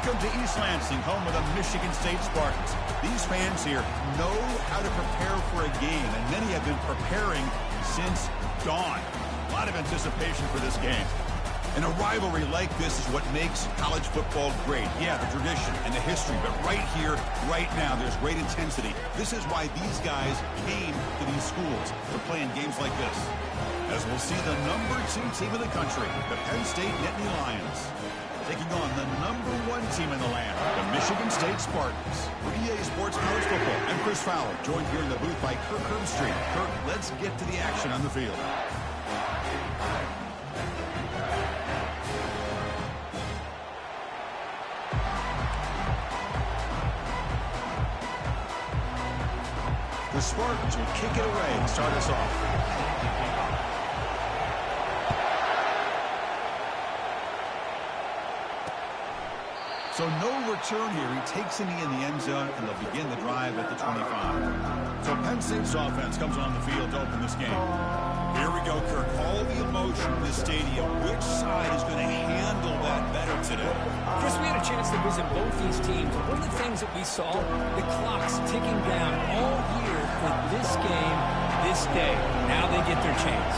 Welcome to East Lansing, home of the Michigan State Spartans. These fans here know how to prepare for a game, and many have been preparing since dawn. A lot of anticipation for this game. And a rivalry like this is what makes college football great. Yeah, the tradition and the history, but right here, right now, there's great intensity. This is why these guys came to these schools to play in games like this. As we'll see the number 2 team in the country, the Penn State Nittany Lions, taking on the number 1 team in the land, the Michigan State Spartans. For EA Sports College Football, I'm Chris Fowler, joined here in the booth by Kirk Herbstreit. Kirk, let's get to the action on the field. The Spartans will kick it away and start us off. So no return here. He takes a knee in the end zone, and they'll begin the drive at the 25. So Penn State's offense comes on the field to open this game. Here we go, Kirk. All the emotion in this stadium. Which side is going to handle that better today? Chris, we had a chance to visit both these teams. One of the things that we saw, the clock's ticking down all year for this game, this day. Now they get their chance.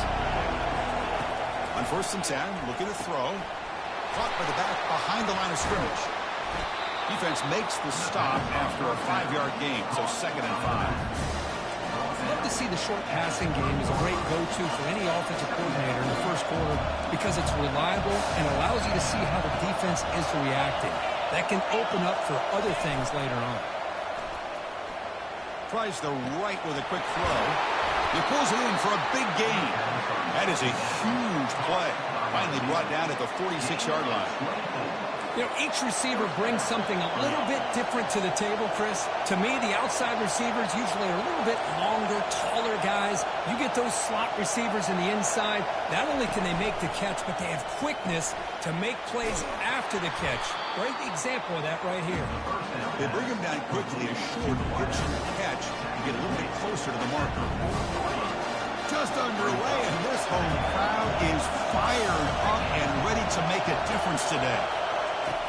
On 1st and 10, looking to throw. Caught by the back behind the line of scrimmage. Defense makes the stop after a 5-yard gain, so 2nd and 5. I'd love to see the short passing game as a great go-to for any offensive coordinator in the first quarter because it's reliable and allows you to see how the defense is reacting. That can open up for other things later on. Tries the right with a quick throw. He pulls it in for a big gain. That is a huge play. Finally brought down at the 46-yard line. You know, each receiver brings something a little bit different to the table, Chris. To me, the outside receivers usually are a little bit longer, taller guys. You get those slot receivers in the inside. Not only can they make the catch, but they have quickness to make plays after the catch. Great example of that right here. They bring him down quickly, a short pitch and catch to get a little bit closer to the marker. Just underway, and this home crowd is fired up and ready to make a difference today.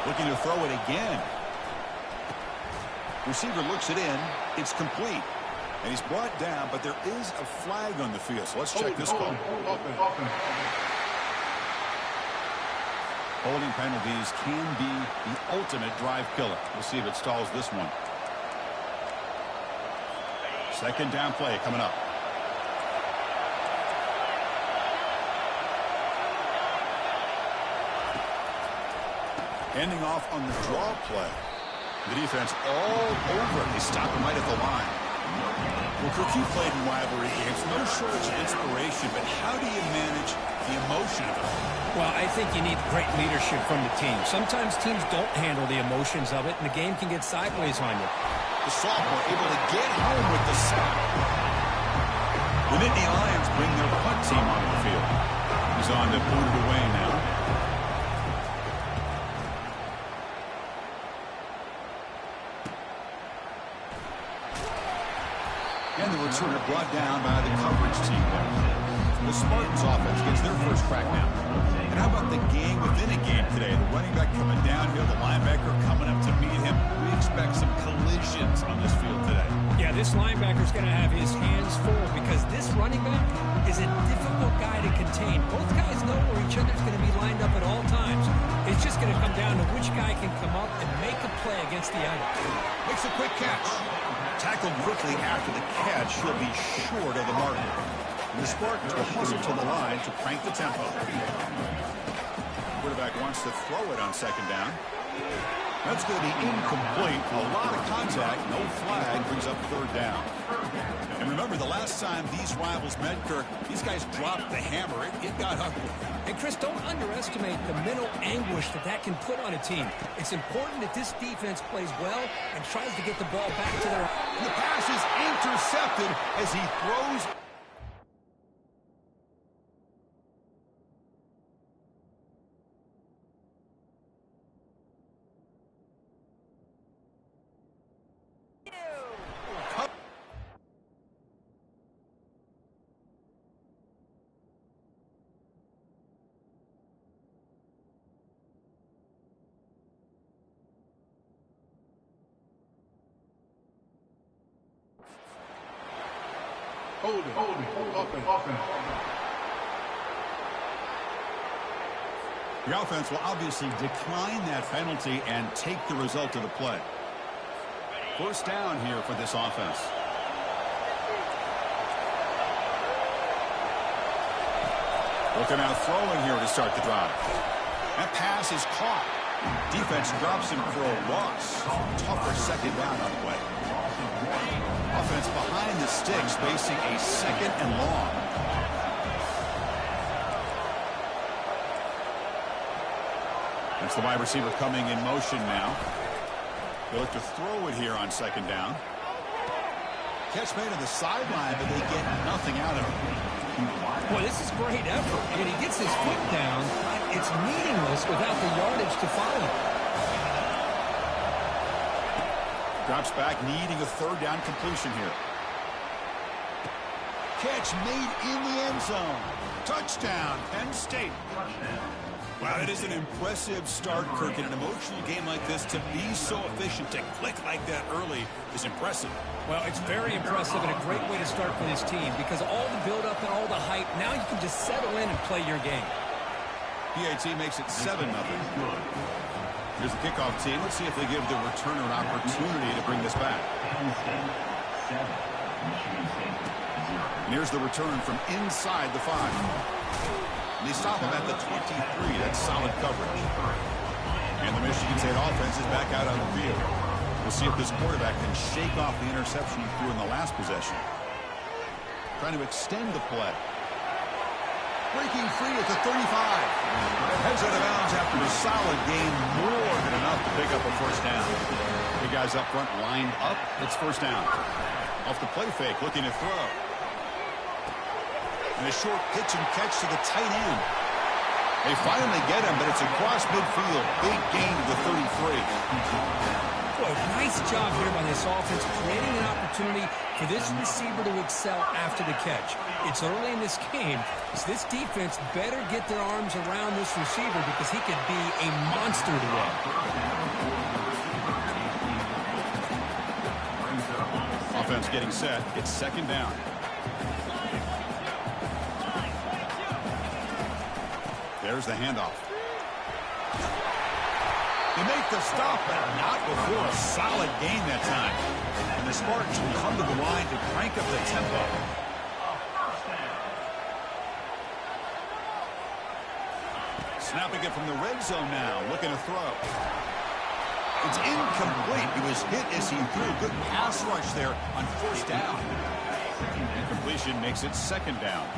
Looking to throw it again. Receiver looks it in. It's complete. And he's brought down, but there is a flag on the field. So let's check this call. Holding penalties can be the ultimate drive killer. We'll see if it stalls this one. 2nd down play coming up. Ending off on the draw play. The defense all over him. They stop him right at the line. Well, Kirk, you played in rivalry games. No shortage of inspiration, but how do you manage the emotion of it? Well, I think you need great leadership from the team. Sometimes teams don't handle the emotions of it, and the game can get sideways on you. The sophomore able to get home with the sack. The Nittany Lions bring their punt team onto the field. He's on to boot it away now. And the returner brought down by the coverage team. The Spartans offense gets their first crack now. And how about the game within a game today? The running back coming downhill, the linebacker coming up to meet him. We expect some collisions on this field today. Yeah, this linebacker's going to have his hands full because this running back is a difficult guy to contain. Both guys know where each other's going to be lined up at all times. It's just going to come down to which guy can come up and make a play against the other. Makes a quick catch. Tackled quickly after the catch. He'll be short of the marker. And the Spartans will hustle to the line to crank the tempo. Quarterback wants to throw it on 2nd down. That's going to be incomplete. A lot of contact. No flag. Brings up 3rd down. And remember, the last time these rivals met, Kirk, these guys dropped the hammer. It got ugly. And, Chris, don't underestimate the mental anguish that can put on a team. It's important that this defense plays well and tries to get the ball back to their... And the pass is intercepted as he throws... The offense will obviously decline that penalty and take the result of the play. First down here for this offense. Looking out throwing here to start the drive. That pass is caught. Defense drops him for a loss. Tougher second down on the way. Offense behind the sticks facing a second and long. That's the wide receiver coming in motion now. They look to throw it here on second down. Catch made on the sideline, but they get nothing out of it. Boy, this is great effort. I mean, he gets his foot down. It's meaningless without the yardage to follow. Drops back, needing a third down completion here. Catch made in the end zone. Touchdown, Penn State. Wow, that is an impressive start, Kirk. In an emotional game like this, to be so efficient, to click like that early is impressive. Well, it's very impressive and a great way to start for this team because all the build-up and all the hype, now you can just settle in and play your game. PAT makes it 7-0. Here's the kickoff team. Let's see if they give the returner an opportunity to bring this back. And here's the return from inside the 5. And they stop him at the 23. That's solid coverage. And the Michigan State offense is back out on the field. We'll see if this quarterback can shake off the interception he threw in the last possession. Trying to extend the play. Breaking free at the 35. Heads out of bounds after a solid gain, more than enough to pick up a first down. The guys up front lined up. It's first down. Off the play fake, looking to throw. And a short pitch and catch to the tight end. They finally get him, but it's across midfield. Big gain to the 33. Boy, nice job here by this offense, creating an opportunity for this receiver to excel after the catch. It's early in this game, so this defense better get their arms around this receiver because he could be a monster to run. Offense getting set. It's second down. There's the handoff. They make the stop, but not before a solid gain that time. And the Spartans will come to the line to crank up the tempo. Snapping it from the red zone now, looking to throw. It's incomplete. He was hit as he threw a good pass rush there on first down. Incompletion makes it second down.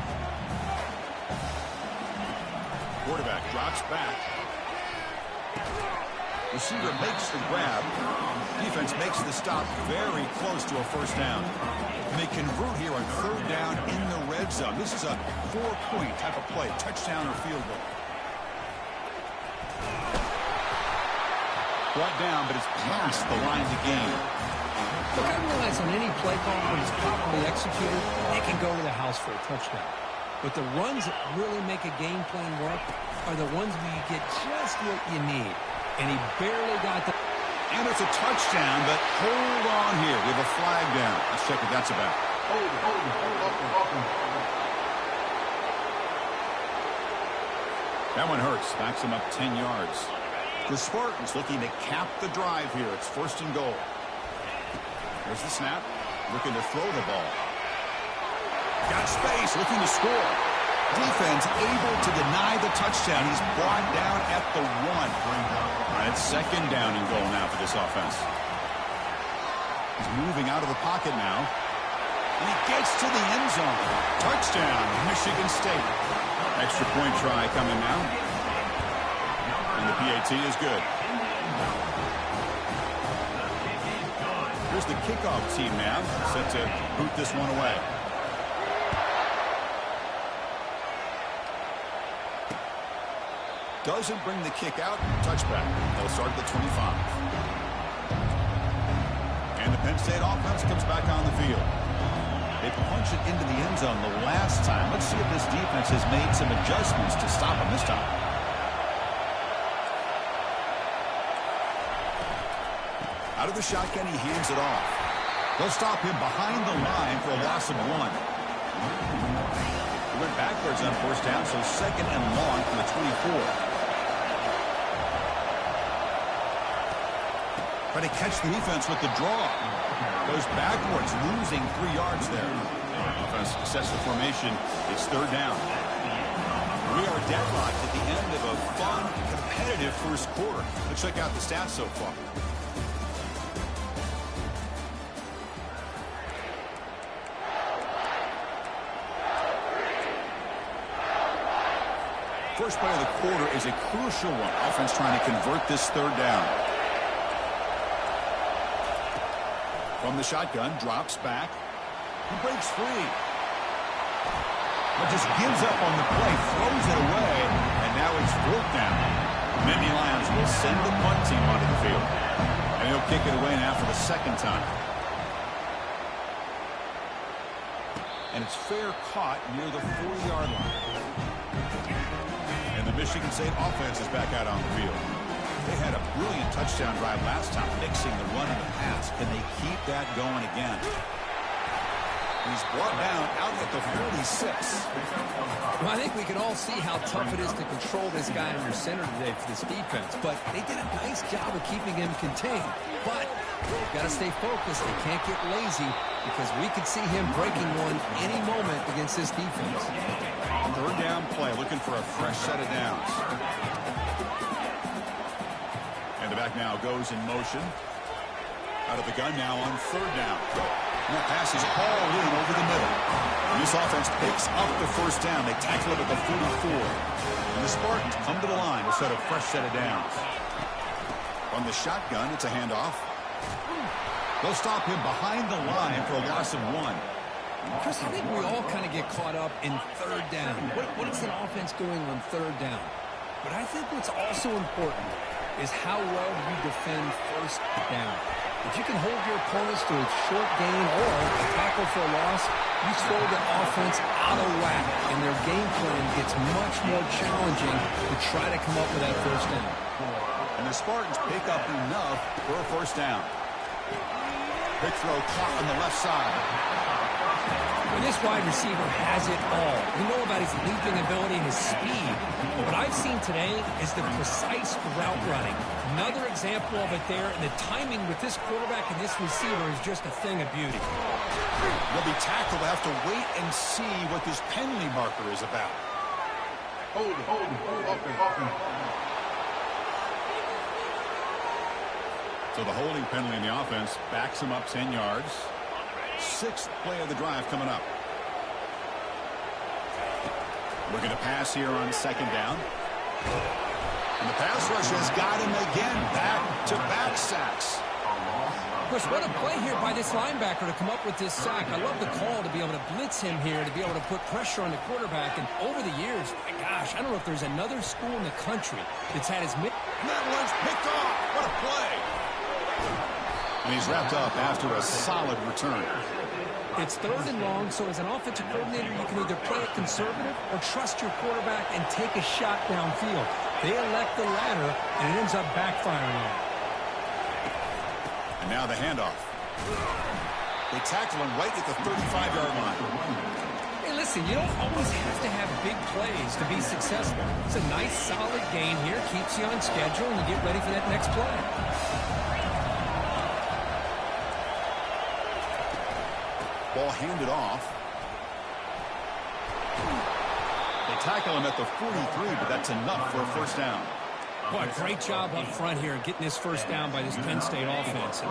Quarterback drops back. Receiver makes the grab. Defense makes the stop very close to a first down. And they convert here on third down in the red zone. This is a 4-point type of play, touchdown or field goal. Brought down, but it's past the line to gain. Look, I realize on any play call when it's properly executed, it can go to the house for a touchdown. But the runs that really make a game plan work are the ones where you get just what you need. And he barely got the... And it's a touchdown, but hold on here. We have a flag down. Let's check what that's about. That one hurts. Backs him up 10 yards. The Spartans looking to cap the drive here. It's first and goal. There's the snap. Looking to throw the ball. Got space, looking to score. Defense able to deny the touchdown. He's brought down at the 1. All right, it's second down and goal now for this offense. He's moving out of the pocket now. And he gets to the end zone. Touchdown, Michigan State. Extra point try coming now. And the PAT is good. Here's the kickoff team now, set to boot this one away. Doesn't bring the kick out. Touchback. They'll start at the 25. And the Penn State offense comes back on the field. They punch it into the end zone the last time. Let's see if this defense has made some adjustments to stop him this time. Out of the shotgun, he hands it off. They'll stop him behind the line for a loss of 1. He went backwards on first down, so second and long from the 24. Trying to catch the defense with the draw. Goes backwards, losing 3 yards there. Off a successful formation, it's third down. We are deadlocked at the end of a fun, competitive first quarter. Let's check out the stats so far. First play of the quarter is a crucial one. Offense trying to convert this third down. From the shotgun, drops back. He breaks free. But just gives up on the play, throws it away, and now it's fourth down. Nittany Lions will send the punt team onto the field. And he'll kick it away now for the second time. And it's fair caught near the 40-yard line. And the Michigan State offense is back out on the field. They had a brilliant touchdown drive last time, mixing the run and the pass. Can they keep that going again? He's brought down out at the 46. Well, I think we can all see how tough it is to control this guy under center today for this defense. But they did a nice job of keeping him contained. But they've got to stay focused. They can't get lazy because we could see him breaking one any moment against this defense. Third down play, looking for a fresh set of downs. And the back now goes in motion. Out of the gun now on third down. And that pass is all in over the middle. And this offense picks up the first down. They tackle it at the 44. And the Spartans come to the line to set a fresh set of downs. From the shotgun, it's a handoff. They'll stop him behind the line for a loss of 1. Chris, I think we all kind of get caught up in third down. What is an offense doing on third down? But I think what's also important is how well you defend first down. If you can hold your opponents to a short gain or a tackle for a loss, you throw the offense out of whack, and their game plan gets much more challenging to try to come up with that first down. And the Spartans pick up enough for a first down. Big throw caught on the left side. Well, this wide receiver has it all. We know about his leaping ability and his speed. But what I've seen today is the precise route running. Another example of it there, and the timing with this quarterback and this receiver is just a thing of beauty. They'll be tackled. They'll have to wait and see what this penalty marker is about. Hold it. So the holding penalty in the offense backs him up 10 yards. 6th play of the drive coming up. Looking to pass here on second down. And the pass rush has got him again. Back-to-back sacks. Chris, what a play here by this linebacker to come up with this sack. I love the call to be able to blitz him here, to be able to put pressure on the quarterback. And over the years, my gosh, I don't know if there's another school in the country that's had as many. And that one's picked off. What a play. And he's wrapped up after a solid return. It's third and long, so as an offensive coordinator, you can either play it conservative or trust your quarterback and take a shot downfield. They elect the latter, and it ends up backfiring. And now the handoff. They tackle him right at the 35-yard line. Hey, listen, you don't always have to have big plays to be successful. It's a nice, solid gain here, keeps you on schedule, and you get ready for that next play. Ball handed off. They tackle him at the 43, but that's enough for a first down. Boy, great job up front here getting this first down by this Penn State offense. And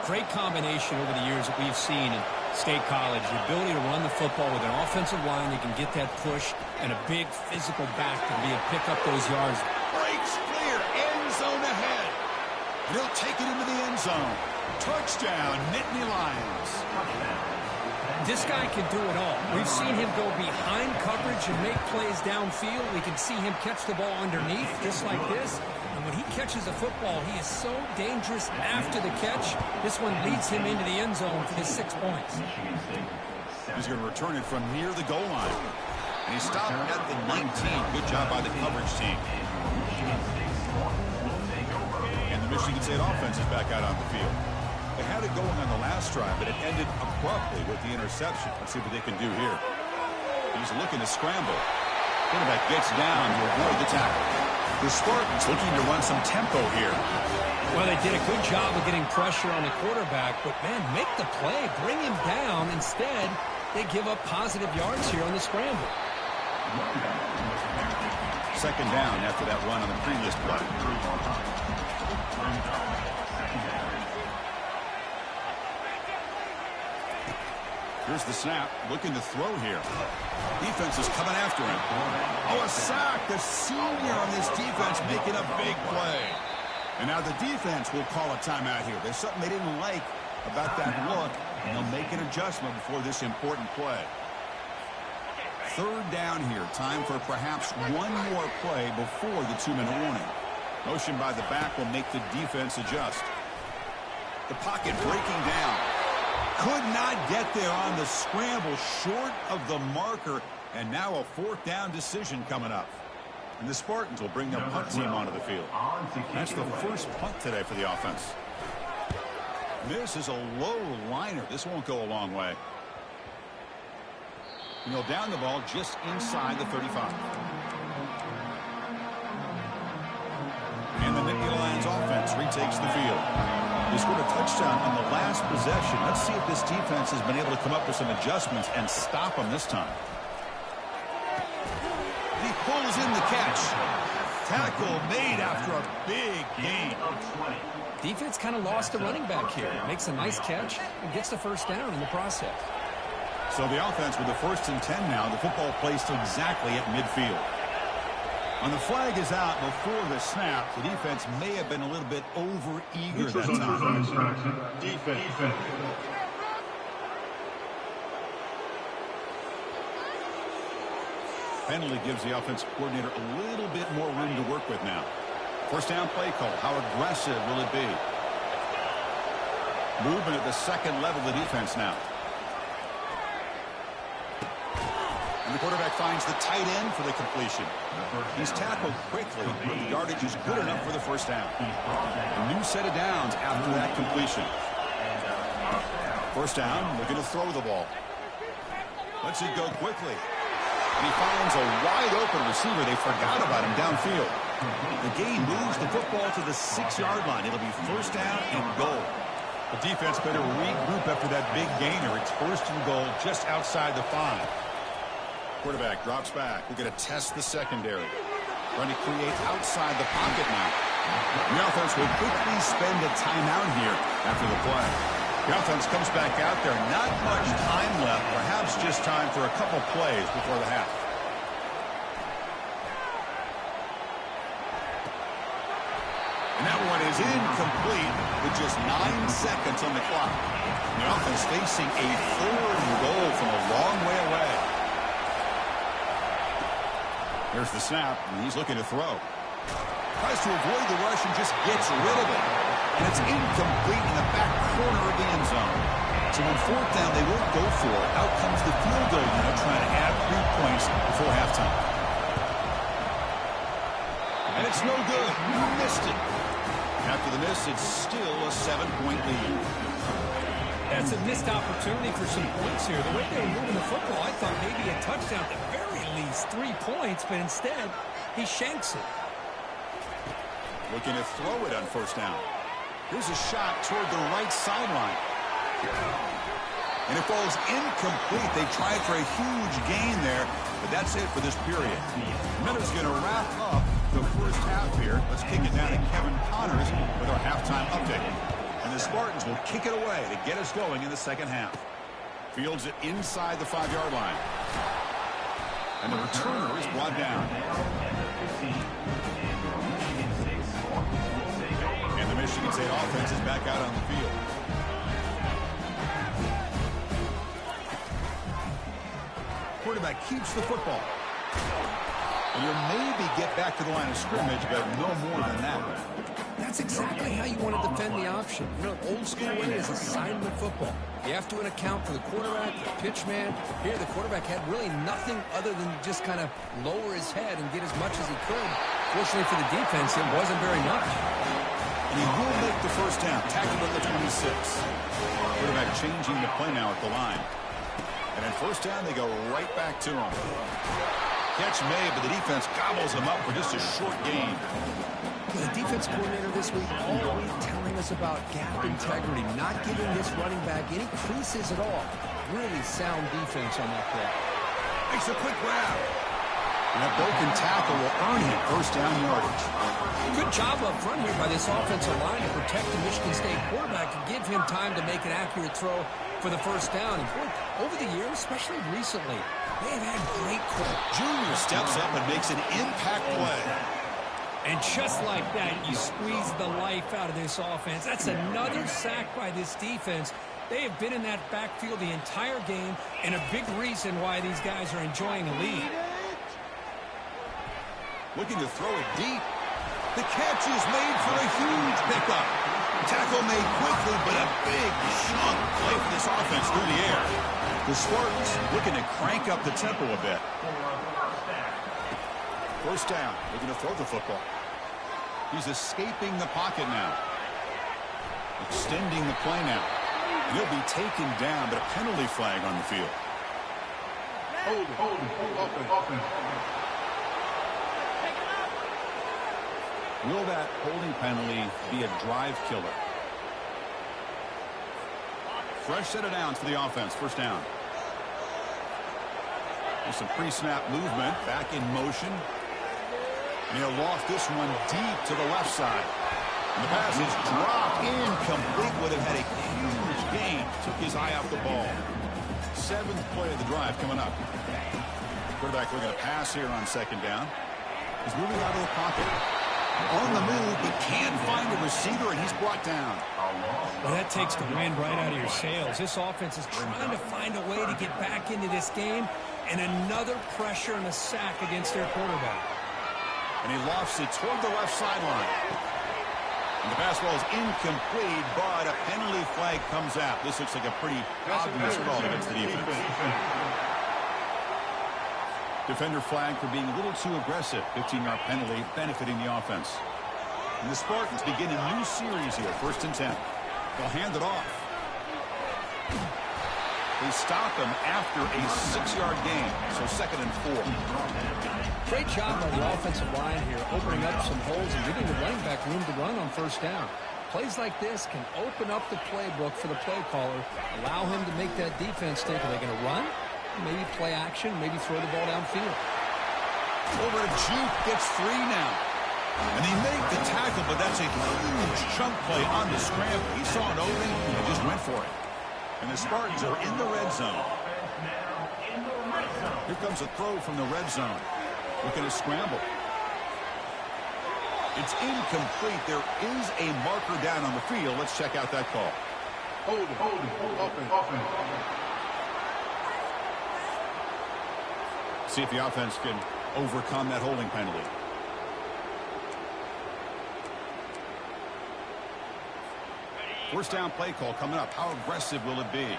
great combination over the years that we've seen in State College. The ability to run the football with an offensive line that can get that push and a big physical back to be able to pick up those yards. Breaks clear, end zone ahead. And he'll take it into the end zone. Touchdown, Nittany Lions. This guy can do it all. We've seen him go behind coverage and make plays downfield. We can see him catch the ball underneath, just like this. And when he catches a football, he is so dangerous after the catch. This one leads him into the end zone for his 6 points. He's going to return it from near the goal line. And he stopped at the 19. Good job by the coverage team. And the Michigan State offense is back out on the field. They had it going on the last drive, but it ended abruptly with the interception. Let's see what they can do here. He's looking to scramble. Quarterback gets down to avoid the tackle. The Spartans looking to run some tempo here. Well, they did a good job of getting pressure on the quarterback, but, man, make the play. Bring him down. Instead, they give up positive yards here on the scramble. Second down after that run on the previous play. Here's the snap, looking to throw here. Defense is coming after him. Oh, a sack. The senior on this defense making a big play. And now the defense will call a timeout here. There's something they didn't like about that look, and they'll make an adjustment before this important play. Third down here. Time for perhaps one more play before the 2-minute warning. Motion by the back will make the defense adjust. The pocket breaking down. Could not get there on the scramble, short of the marker, and now a fourth down decision coming up. And the Spartans will bring their punt team onto the field. That's the first punt today for the offense. This is a low liner. This won't go a long way. And he'll down the ball just inside the 35. And the Nittany Lions offense retakes the field. They scored a touchdown on the last possession. Let's see if this defense has been able to come up with some adjustments and stop them this time. He pulls in the catch. Tackle made after a big gain. Defense kind of lost the running back here. Makes a nice catch and gets the first down in the process. So the offense with the 1st and 10 now. The football placed exactly at midfield. When the flag is out before the snap, the defense may have been a little bit over-eager that time. Defense. Penalty gives the offensive coordinator a little bit more room to work with now. First down play call. How aggressive will it be? Movement at the second level of the defense now. And the quarterback finds the tight end for the completion. He's tackled quickly, but the yardage is good enough for the first down. A new set of downs after that completion. First down, looking to throw the ball. Lets it go quickly. And he finds a wide-open receiver. They forgot about him downfield. The gain moves the football to the 6-yard line. It'll be first down and goal. The defense better regroup after that big gainer. It's first and goal just outside the 5. Quarterback drops back. We're going to test the secondary. Trying to create outside the pocket now. The offense will quickly spend a timeout here after the play. The offense comes back out there. Not much time left. Perhaps just time for a couple plays before the half. And that one is incomplete with just 9 seconds on the clock. The offense facing a 3rd and goal from a long way away. Here's the snap, and he's looking to throw. Tries to avoid the rush and just gets rid of it. And it's incomplete in the back corner of the end zone. So on 4th down, they won't go for it. Out comes the field goal unit trying to add 3 points before halftime. And it's no good. You missed it. After the miss, it's still a 7-point lead. That's a missed opportunity for some points here. The way they were moving the football, I thought maybe a touchdown at the very least 3 points, but instead, he shanks it. Looking to throw it on first down. Here's a shot toward the right sideline. And it falls incomplete. They tried for a huge gain there, but that's it for this period. Miller's going to wrap up the first half here. Let's kick it down to Kevin Connors with our halftime update. And the Spartans will kick it away to get us going in the second half. Fields it inside the 5-yard line. And the returner is brought down. And the Michigan State offense is back out on the field. Quarterback keeps the football. And you'll maybe get back to the line of scrimmage, but no more than that. That's exactly how you want to defend the option. You know, old school way is assignment football. You have to account for the quarterback, the pitch man. Here, the quarterback had really nothing other than just kind of lower his head and get as much as he could. Fortunately for the defense, it wasn't very much. And he will make the first down, tackled at the 26. Quarterback changing the play now at the line. And then first down, they go right back to him. Catch made, but the defense gobbles him up for just a short gain. The defense coordinator this week all week telling us about gap integrity, not giving this running back any creases at all. Really sound defense on that play. Makes a quick grab. And a broken tackle will earn him first down yardage. Good job up front here by this offensive line to protect the Michigan State quarterback and give him time to make an accurate throw for the first down. And boy, over the years, especially recently, they've had great quarterbacks. Junior steps up and makes an impact play. And just like that, you squeeze the life out of this offense. That's another sack by this defense. They have been in that backfield the entire game, and a big reason why these guys are enjoying a lead. Looking to throw it deep. The catch is made for a huge pickup. Tackle made quickly, but a big chunk play for this offense through the air. The Spartans looking to crank up the tempo a bit. First down, looking to throw the football. He's escaping the pocket now. Extending the play now. He'll be taken down, but a penalty flag on the field. Hold it. Will that holding penalty be a drive killer? Fresh set of downs for the offense. First down. There's some pre-snap movement. Back in motion. And he'll loft this one deep to the left side. And the pass is dropped incomplete. Would have had a huge gain. Took his eye off the ball. Seventh play of the drive coming up. Quarterback looking to pass here on second down. He's moving out of the pocket. On the move, but can't find a receiver, and he's brought down. Well, that takes the wind right out of your sails. This offense is trying to find a way to get back into this game, and another pressure and a sack against their quarterback. And he lofts it toward the left sideline. And the pass ball is incomplete, but a penalty flag comes out. This looks like a pretty obvious call against the defense. Defender flag for being a little too aggressive. 15-yard penalty benefiting the offense. And the Spartans begin a new series here. First and 10. They'll hand it off. They stop him after a 6-yard gain. So second and 4. Great job by the offensive line here, opening up some holes and giving the running back room to run on first down. Plays like this can open up the playbook for the play caller, allow him to make that defense think, are they going to run? Maybe play action, maybe throw the ball downfield. Over to Juke, gets free now. And they make the tackle, but that's a huge chunk play on the scramble. He saw an opening and just went for it. And the Spartans are in the red zone. Here comes a throw from the red zone. Looking to scramble. It's incomplete. There is a marker down on the field. Let's check out that call. Hold it. Open. See if the offense can overcome that holding penalty. First down play call coming up. How aggressive will it be?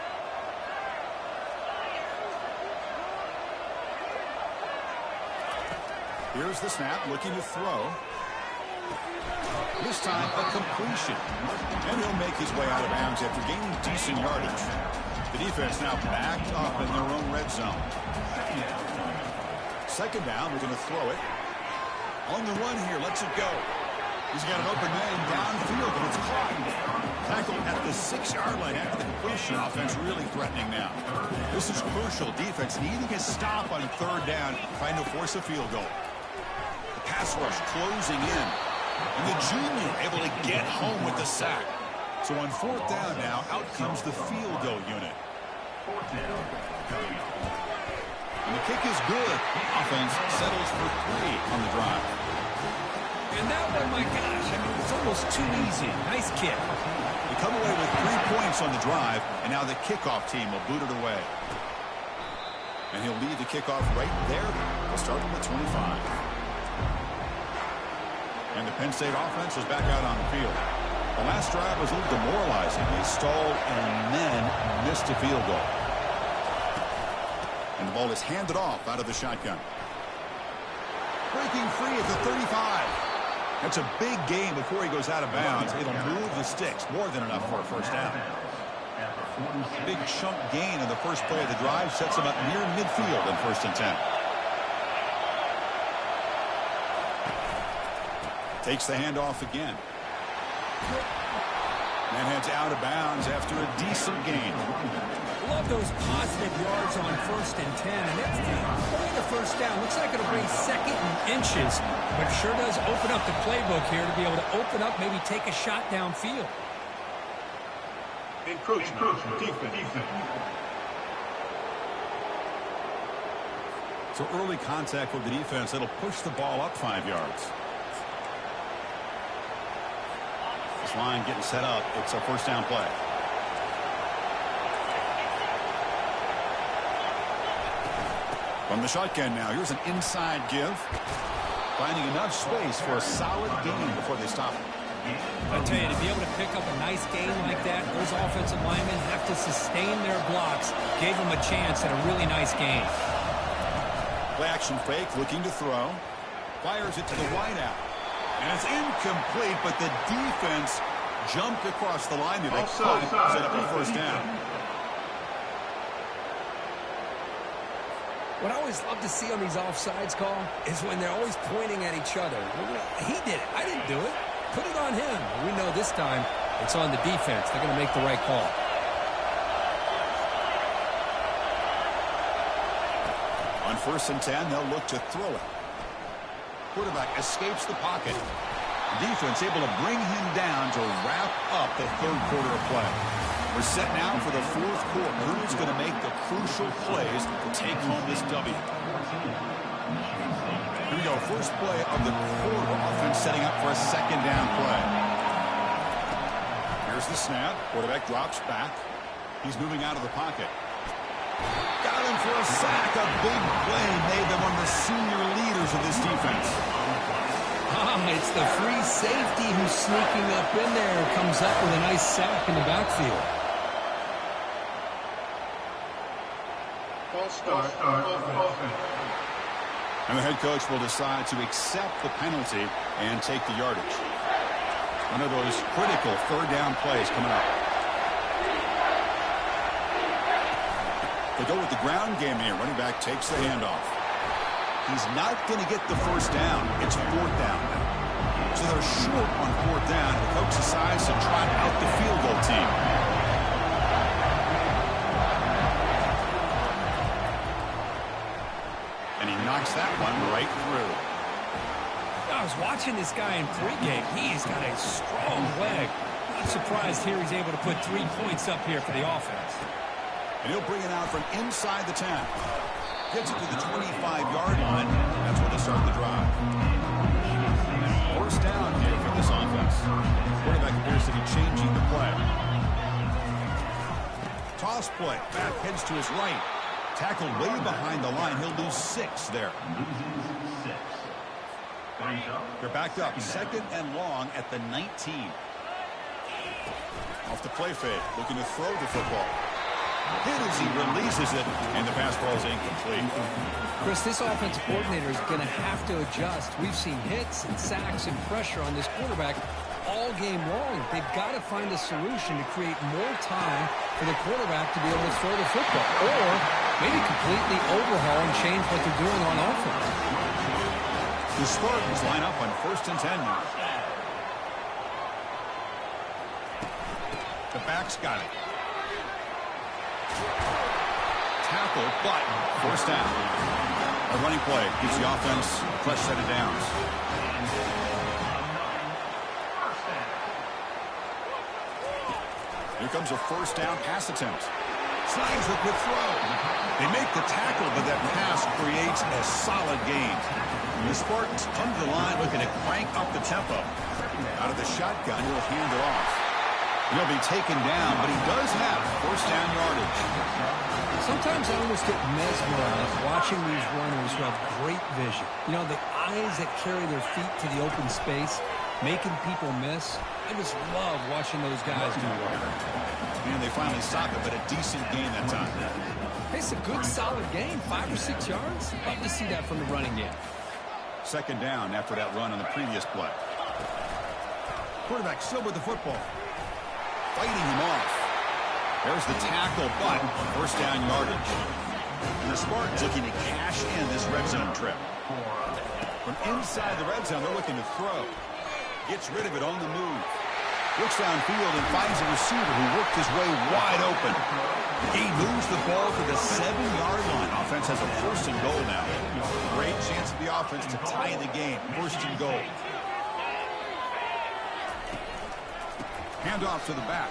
Here's the snap, looking to throw. This time a completion. And he'll make his way out of bounds after gaining decent yardage. The defense now backed up in their own red zone. Second down, we're going to throw it. On the run here, lets it go. He's got an open man downfield, but it's caught. Tackle at the 6-yard line after the completion. Offense really threatening now. This is crucial. Defense needing a stop on third down, trying to force a field goal. The pass rush closing in. And the junior able to get home with the sack. So on fourth down now, out comes the field goal unit. And the kick is good. Offense settles for 3 on the drive. And that one, my gosh, I mean, it's almost too easy. Nice kick. They come away with 3 points on the drive, and now the kickoff team will boot it away. And he'll lead the kickoff right there. They'll start with 25. And the Penn State offense is back out on the field. The last drive was a little demoralizing. They stalled and then missed a field goal. And the ball is handed off out of the shotgun. Breaking free at the 35. That's a big gain before he goes out of bounds. It'll move the sticks. More than enough for a first down. Big chunk gain in the first play of the drive sets him up near midfield in 1st and 10. Takes the handoff again. And heads out of bounds after a decent gain. Love those positive yards on 1st and 10. And that's only the first down. Looks like it'll bring 2nd and inches. But it sure does open up the playbook here to be able to open up, maybe take a shot downfield. Encroachment. Defense. So early contact with the defense, it'll push the ball up 5 yards. This line getting set up. It's a 1st down play. From the shotgun now, here's an inside give. Finding enough space for a solid gain before they stop it. I tell you, to be able to pick up a nice gain like that, those offensive linemen have to sustain their blocks. Gave them a chance at a really nice gain. Play action fake, looking to throw. Fires it to the wide out. And it's incomplete, but the defense jumped across the line. They could set up a 1st down. What I always love to see on these offsides call is when they're always pointing at each other. He did it. I didn't do it. Put it on him. We know this time it's on the defense. They're going to make the right call. On 1st and 10, they'll look to throw it. Quarterback escapes the pocket. Defense able to bring him down to wrap up the 3rd quarter of play. We're set now for the 4th quarter. Who's going to make the crucial plays to take home this W? Here we go. First play of the quarter. Offense setting up for a 2nd down play. Here's the snap. Quarterback drops back. He's moving out of the pocket. Got him for a sack. A big play made them one of the senior leaders of this defense. It's the free safety who's sneaking up in there. Comes up with a nice sack in the backfield. And the head coach will decide to accept the penalty and take the yardage. One of those critical 3rd down plays coming up. They go with the ground game here. Running back takes the handoff. He's not going to get the 1st down. It's 4th down now. So they're short on 4th down. The coach decides to trot out the field goal team. And he knocks that one right through. I was watching this guy in pregame. He's got a strong leg. Not surprised here he's able to put 3 points up here for the offense. And he'll bring it out from inside the 10. Gets it to the 25-yard line. That's where they start the drive. 1st down here for this offense. Quarterback appears to be changing the play. Toss play. Back heads to his right. Tackled way behind the line. He'll lose 6 there. They're backed up. 2nd and long at the 19. Off the play fake. Looking to throw the football. Hit as he releases it, and the pass ball is incomplete. Chris, this offensive coordinator is going to have to adjust. We've seen hits and sacks and pressure on this quarterback all game long. They've got to find a solution to create more time for the quarterback to be able to throw the football, or maybe completely overhaul and change what they're doing on offense. The Spartans line up on 1st and 10 now. The back's got it. Tackle, but 1st down. A running play gives the offense a fresh set of downs. Here comes a 1st down pass attempt. Slides the quick throw. They make the tackle, but that pass creates a solid gain. And the Spartans come to the line looking to crank up the tempo. Out of the shotgun, he'll hand it off. He'll be taken down, but he does have 1st down yardage. Sometimes I almost get mesmerized watching these runners who have great vision. You know, the eyes that carry their feet to the open space, making people miss. I just love watching those guys do work. And they finally stop it, but a decent gain that time. It's a good, solid gain, 5 or 6 yards. Love to see that from the running game. 2nd down after that run on the previous play. Quarterback still with the football. Fighting him off. There's the tackle, but first down yardage. And the Spartans looking to cash in this red zone trip. From inside the red zone, they're looking to throw. Gets rid of it on the move. Looks downfield and finds a receiver who worked his way wide open. He moves the ball to the 7-yard line. Offense has a first and goal now. Great chance for the offense to tie the game. First and goal. Handoff to the back.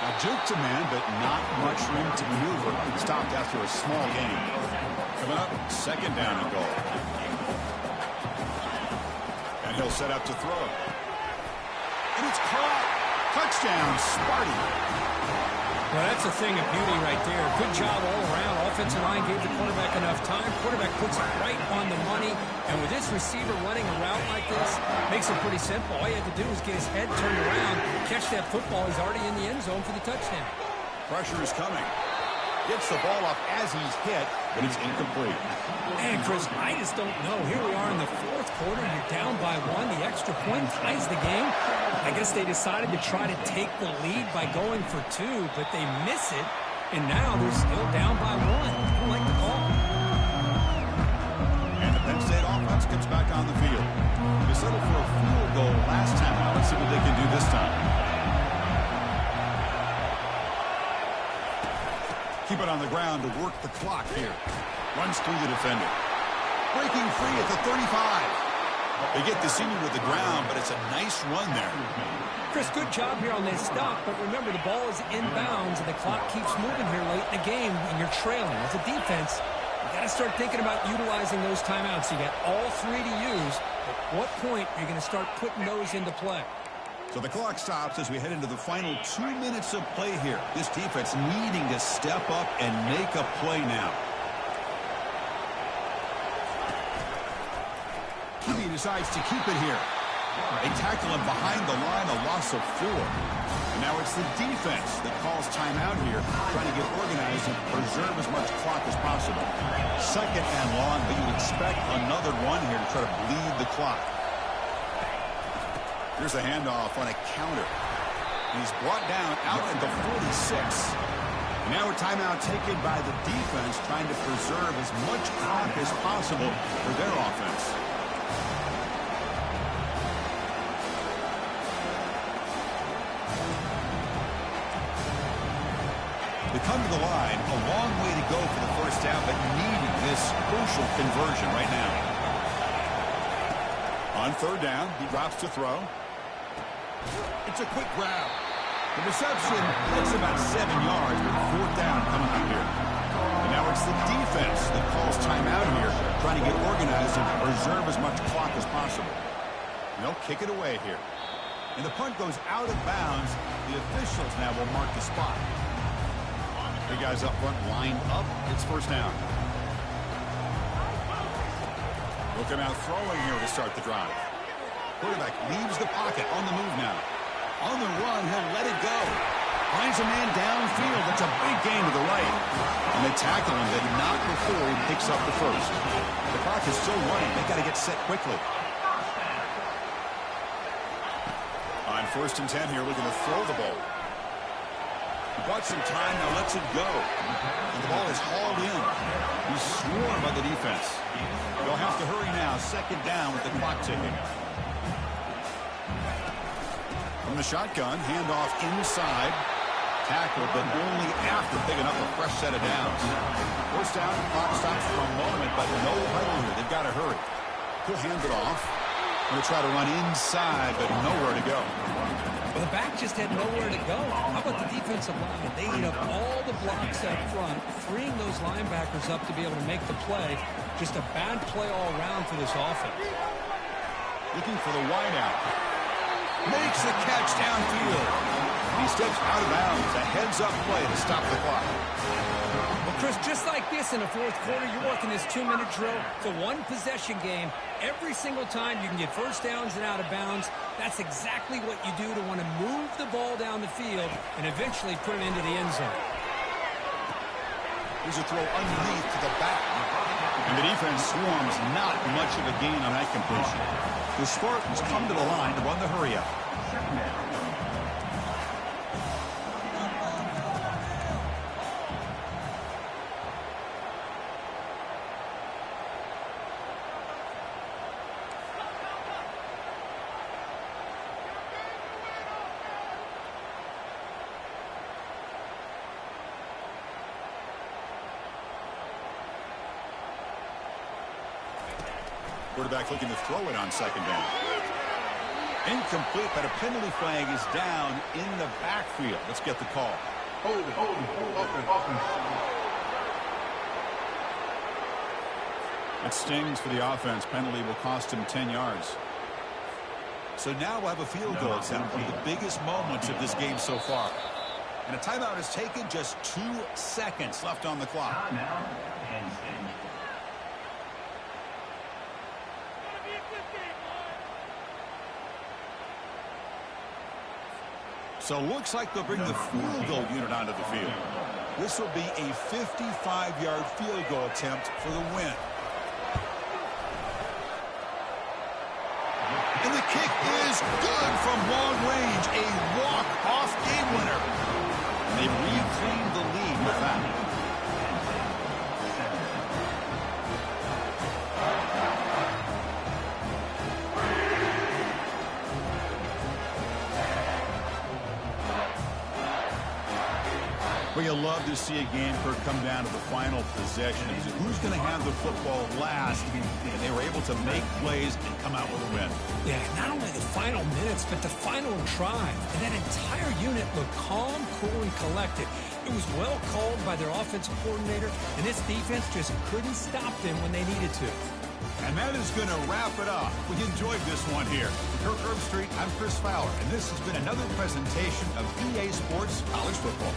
Now juke to man, but not much room to maneuver. Stopped after a small gain. Coming up, second down and goal. And he'll set up to throw. And it's caught. Touchdown, Sparty. Well, that's a thing of beauty right there. Good job all around. Offensive line gave the quarterback enough time. Quarterback puts it right on the money. And with this receiver running a route like this, makes it pretty simple. All you had to do was get his head turned around, catch that football. He's already in the end zone for the touchdown. Pressure is coming. Gets the ball off as he's hit, but it's incomplete. Man, Chris, I just don't know. Here we are in the fourth quarter. You're down by one. The extra point ties the game. I guess they decided to try to take the lead by going for two, but they miss it, and now they're still down by one. I don't like the call. And the Penn State offense gets back on the field. They settled for a field goal last time. Now let's see what they can do this time. Keep it on the ground to work the clock here. Runs through the defender. Breaking free at the 35. They get the senior with the ground, but it's a nice run there. Chris, good job here on this stop, but remember the ball is inbounds and the clock keeps moving here late in the game and you're trailing. As a defense, you got to start thinking about utilizing those timeouts. You got all three to use. At what point are you going to start putting those into play? So the clock stops as we head into the final 2 minutes of play here. This defense needing to step up and make a play now. He decides to keep it here. They tackle him behind the line, a loss of 4. And now it's the defense that calls timeout here, trying to get organized and preserve as much clock as possible. Second and long, but you expect another one here to try to bleed the clock. Here's a handoff on a counter. He's brought down out at the 46. And now a timeout taken by the defense, trying to preserve as much clock as possible for their offense. They come to the line, a long way to go for the first down, but needing this crucial conversion right now. On third down, he drops to throw. It's a quick grab. The reception gets about 7 yards, but fourth down coming up here. And now it's the defense that calls timeout here, trying to get organized and preserve as much clock as possible. And they'll kick it away here. And the punt goes out of bounds. The officials now will mark the spot. The guys up front lined up. It's first down. Looking out throwing here to start the drive. Quarterback leaves the pocket on the move now. On the run, he'll let it go. Finds a man downfield. That's a big gain to the right. And they tackle him, but not before he picks up the first. The clock is still running. They got to get set quickly. On first and 10 here, looking to throw the ball. He bought some time, now lets it go. And the ball is hauled in. He's swarmed by the defense. They'll have to hurry now. Second down with the clock ticking. From the shotgun, handoff inside. Tackle, but only after picking up a fresh set of downs. First down, the clock stops for a moment, but no huddle here. They've got to hurry. He'll hand it off. Going to try to run inside, but nowhere to go. Well, the back just had nowhere to go. How about the defensive line? They eat up all the blocks up front, freeing those linebackers up to be able to make the play. Just a bad play all around for this offense. Looking for the wideout. Makes the catch downfield. He steps out of bounds. A heads-up play to stop the clock. Well, Chris, just like this in the fourth quarter, you're working this 2-minute drill. It's a one-possession game. Every single time you can get first downs and out of bounds, that's exactly what you do to want to move the ball down the field and eventually put it into the end zone. Here's a throw underneath to the back. And the defense swarms, not much of a gain on that completion. The Spartans come to the line to run the hurry up. Quarterback looking to throw it on second down. Incomplete, but a penalty flag is down in the backfield. Let's get the call. Hold. It stings for the offense. Penalty will cost him 10 yards. So now we'll have a field goal attempt, one of the biggest moments of this game so far. And a timeout is taken, just 2 seconds left on the clock. So looks like they'll bring the field goal unit onto the field. This will be a 55-yard field goal attempt for the win. And the kick is good from long range. A walk-off game winner. And they reclaim the lead with that. Well, you love to see a game come down to the final possession. Who's going to have the football last? And they were able to make plays and come out with a win. Yeah, not only the final minutes, but the final drive. And that entire unit looked calm, cool, and collected. It was well called by their offensive coordinator, and this defense just couldn't stop them when they needed to. And that is going to wrap it up. We enjoyed this one here. Kirk Herbstreit, I'm Chris Fowler, and this has been another presentation of EA Sports College Football.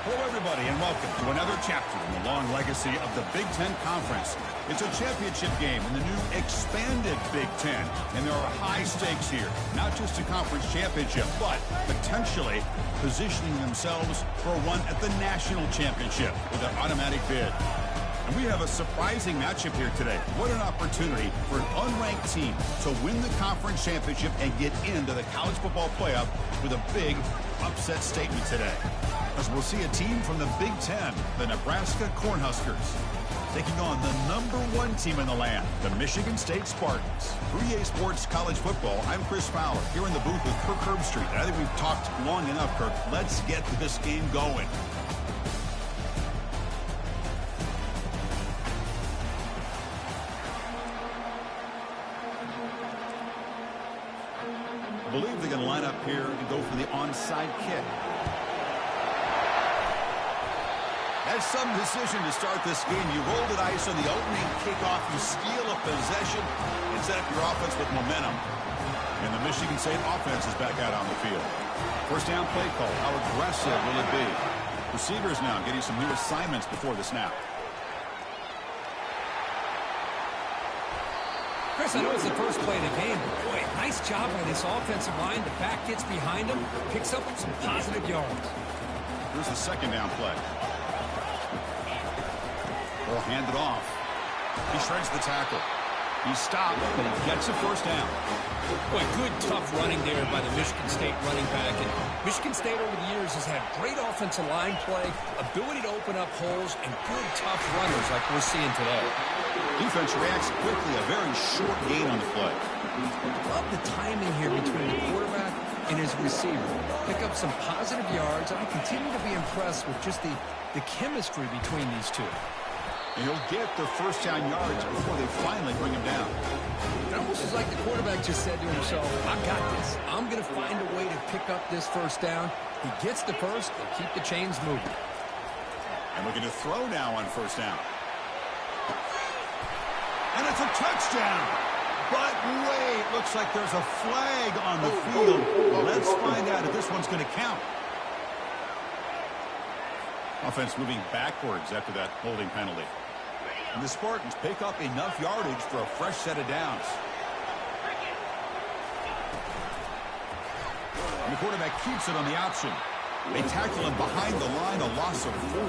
Hello, everybody, and welcome to another chapter in the long legacy of the Big Ten Conference. It's a championship game in the new expanded Big Ten, and there are high stakes here. Not just a conference championship, but potentially positioning themselves for one at the national championship with an automatic bid. And we have a surprising matchup here today. What an opportunity for an unranked team to win the conference championship and get into the college football playoff with a big upset statement today. As we'll see a team from the Big Ten, the Nebraska Cornhuskers, taking on the #1 team in the land, the Michigan State Spartans. For EA Sports College Football, I'm Chris Fowler, here in the booth with Kirk Herbstreit. I think we've talked long enough, Kirk. Let's get this game going. I believe they're going to line up here and go for the onside kick. That's some decision to start this game. You roll the dice on the opening kickoff. You steal a possession and set up your offense with momentum. And the Michigan State offense is back out on the field. First down play call. How aggressive will it be? Receivers now getting some new assignments before the snap. Chris, I know it's the first play of the game, but boy, nice job by this offensive line. The back gets behind him, picks up some positive yards. Here's the second down play. They'll hand it off. He shreds the tackle. He stopped, but he gets a first down. Boy, good, tough running there by the Michigan State running back. And Michigan State over the years has had great offensive line play, ability to open up holes, and good, tough runners like we're seeing today. Defense reacts quickly. A very short gain on the play. Love the timing here between the quarterback and his receiver. Pick up some positive yards, and I continue to be impressed with just the chemistry between these two. And he'll get the first down yards before they finally bring him down. It almost is like the quarterback just said to himself, I got this. I'm going to find a way to pick up this first down. He gets the first and keep the chains moving. And looking to throw now on first down. And it's a touchdown. But wait, looks like there's a flag on the field. Well, let's find out if this one's going to count. Offense moving backwards after that holding penalty. And the Spartans pick up enough yardage for a fresh set of downs. And the quarterback keeps it on the option. They tackle him behind the line, a loss of 4.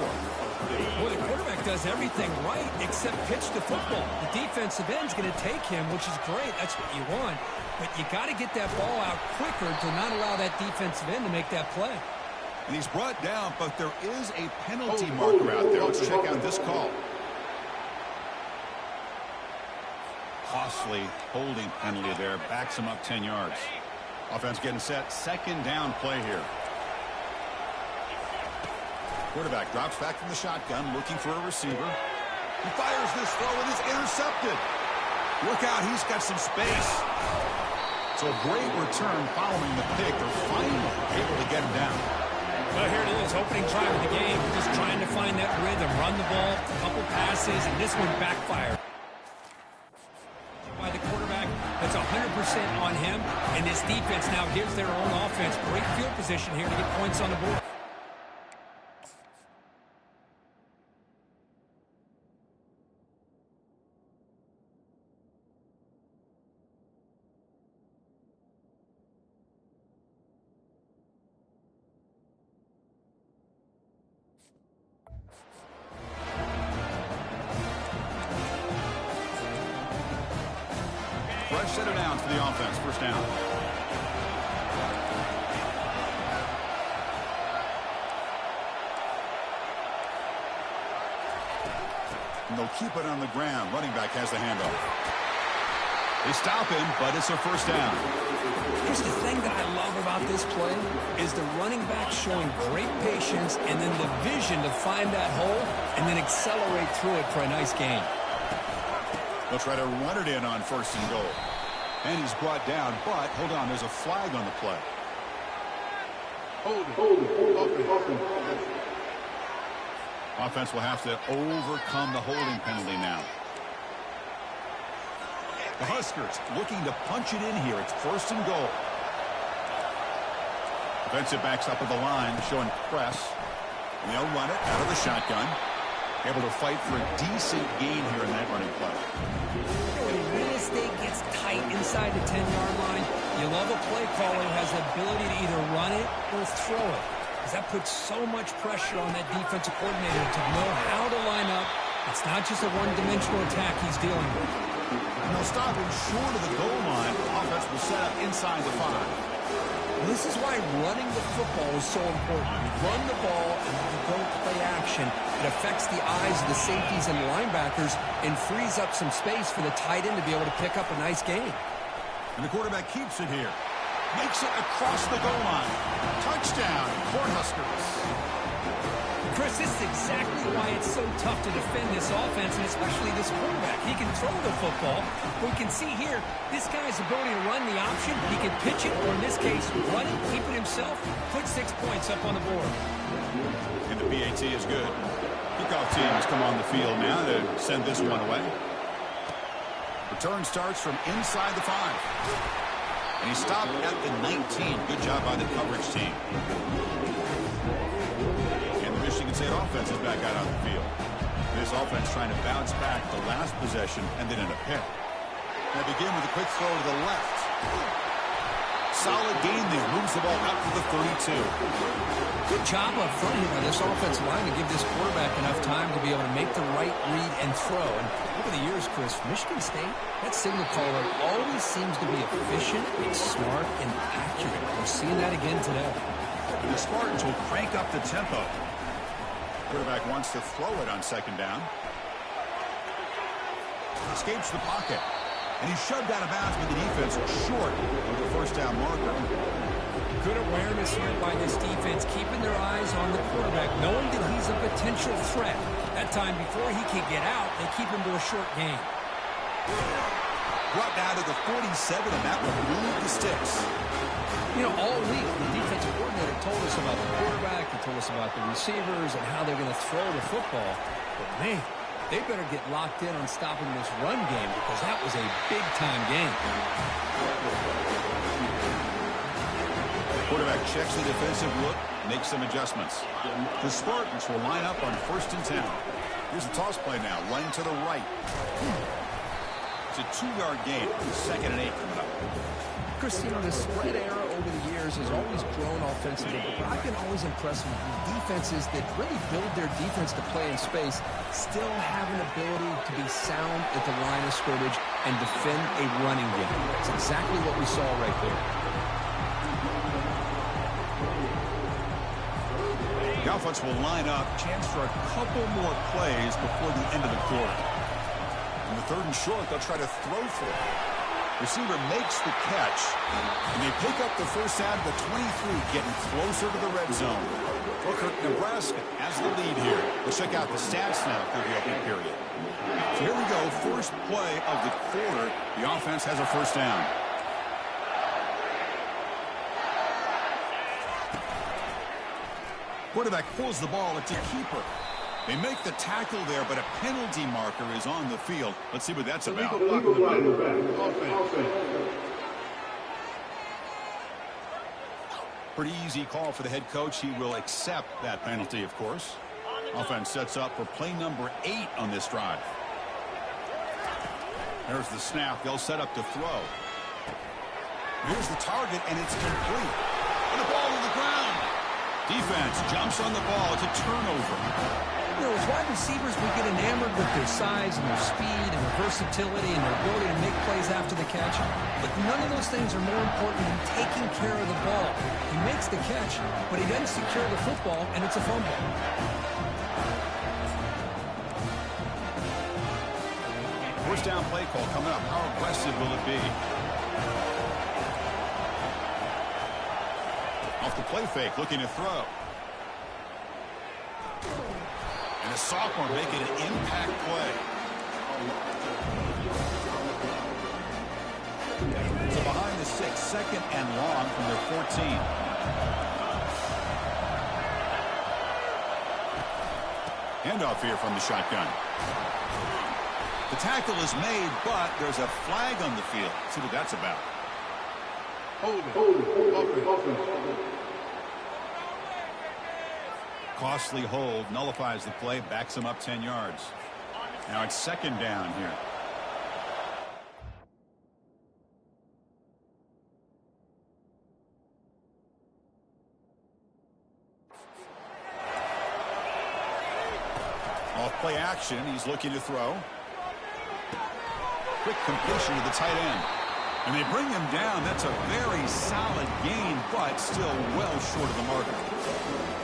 Well, the quarterback does everything right except pitch the football. The defensive end's going to take him, which is great. That's what you want. But you got to get that ball out quicker to not allow that defensive end to make that play. And he's brought down, but there is a penalty marker out there. Let's check out this call. Costly holding penalty there. Backs him up 10 yards. Offense getting set. Second down play here. Quarterback drops back from the shotgun, looking for a receiver. He fires this throw and is intercepted. Look out, he's got some space. So a great return following the pick. They're finally able to get him down. Well, here it is, opening drive of the game. Just trying to find that rhythm, run the ball, a couple passes, and this one backfired. By the quarterback, that's 100% on him, and this defense now gives their own offense great field position here to get points on the board. Fresh set of downs for the offense. First down. And they'll keep it on the ground. Running back has the handoff. They stop him, but it's a first down. Here's the thing that I love about this play is the running back showing great patience and then the vision to find that hole and then accelerate through it for a nice gain. They'll try to run it in on first and goal. And he's brought down, but hold on, there's a flag on the play. Offense will have to overcome the holding penalty now. The Huskers looking to punch it in here. It's first and goal. Defensive backs up at the line, showing press. And they'll run it out of the shotgun. Able to fight for a decent gain here in that running play. When real estate gets tight inside the 10-yard line, you love a play caller who has the ability to either run it or throw it. Because that puts so much pressure on that defensive coordinator to know how to line up. It's not just a one-dimensional attack he's dealing with. And they'll stop him short of the goal line. Offense will set up inside the 5. This is why running the football is so important. You run the ball and you don't play action. It affects the eyes of the safeties and linebackers and frees up some space for the tight end to be able to pick up a nice gain. And the quarterback keeps it here. Makes it across the goal line. Touchdown, Cornhuskers. Chris, this is exactly why it's so tough to defend this offense, and especially this quarterback. He can throw the football, but we can see here, this guy's ability to run the option, he can pitch it, or in this case, run it, keep it himself, put 6 points up on the board. And the PAT is good. Kickoff team has come on the field now to send this one away. Return starts from inside the 5. And he stopped at the 19. Good job by the coverage team. Michigan State offense is back out on the field. This offense trying to bounce back the last possession and then in a pick. They begin with a quick throw to the left. Solid gain there. Moves the ball out to the 32. Good job up front here by this offensive line to give this quarterback enough time to be able to make the right read and throw. And over the years, Chris, Michigan State, that signal caller always seems to be efficient, and smart, and accurate. We're seeing that again today. The Spartans will crank up the tempo. Quarterback wants to throw it on second down. Escapes the pocket. And he's shoved out of bounds with the defense short of the first down marker. Good awareness here by this defense, keeping their eyes on the quarterback, knowing that he's a potential threat. That time before he can get out, they keep him to a short gain. Brought down to the 47, and that will move the sticks. You know, all week, the defensive coordinator told us about the quarterback, he told us about the receivers and how they're going to throw the football. But, man, they better get locked in on stopping this run game because that was a big-time game. Quarterback checks the defensive look, makes some adjustments. The Spartans will line up on 1st and 10. Here's a toss play now, running to the right. It's a 2-yard gain, 2nd and 8 coming up. Chris, you know, the spread era over the years has always grown offensively, but I've been always impressed with defenses that really build their defense to play in space, still have an ability to be sound at the line of scrimmage and defend a running game. That's exactly what we saw right there. The offense will line up, chance for a couple more plays before the end of the quarter. On the 3rd and short, they'll try to throw for it. Receiver makes the catch, and they pick up the first down to the 23, getting closer to the red zone. Booker, Nebraska has the lead here. Let's check out the stats now through the opening period. So here we go, first play of the quarter. The offense has a first down. Quarterback pulls the ball. It's a keeper. They make the tackle there, but a penalty marker is on the field. Let's see what that's about. Pretty easy call for the head coach. He will accept that penalty, of course. Offense sets up for play number 8 on this drive. There's the snap. They'll set up to throw. Here's the target, and it's complete. And the ball to the ground. Defense jumps on the ball. It's a turnover. You know, as wide receivers, we get enamored with their size and their speed and their versatility and their ability to make plays after the catch. But none of those things are more important than taking care of the ball. He makes the catch, but he doesn't secure the football, and it's a fumble. First down play call coming up. How aggressive will it be? Off the play fake, looking to throw. And a sophomore making an impact play. So behind the 6, 2nd and long from their 14. Handoff here from the shotgun. The tackle is made, but there's a flag on the field. Let's see what that's about. Hold it. Costly hold nullifies the play, backs him up 10 yards. Now it's second down here. Off play action, he's looking to throw. Quick completion to the tight end. And they bring him down. That's a very solid gain, but still well short of the mark.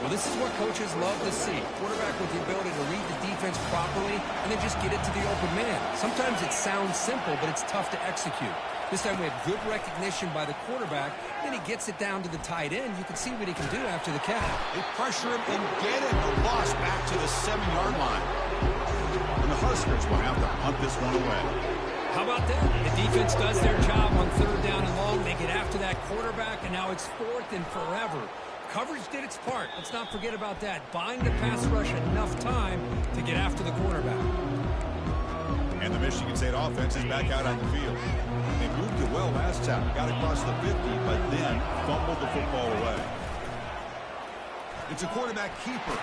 Well, this is what coaches love to see. Quarterback with the ability to read the defense properly and then just get it to the open man. Sometimes it sounds simple, but it's tough to execute. This time we have good recognition by the quarterback. Then he gets it down to the tight end. You can see what he can do after the catch. They pressure him and get him. The loss back to the 7-yard line. And the Huskers will have to punt this one away. How about that? The defense does their job on third down and long. They get after that quarterback, and now it's fourth and forever. Coverage did its part. Let's not forget about that. Buying the pass rush enough time to get after the quarterback. And the Michigan State offense is back out on the field. They moved it well last time. Got across the 50, but then fumbled the football away. It's a quarterback keeper.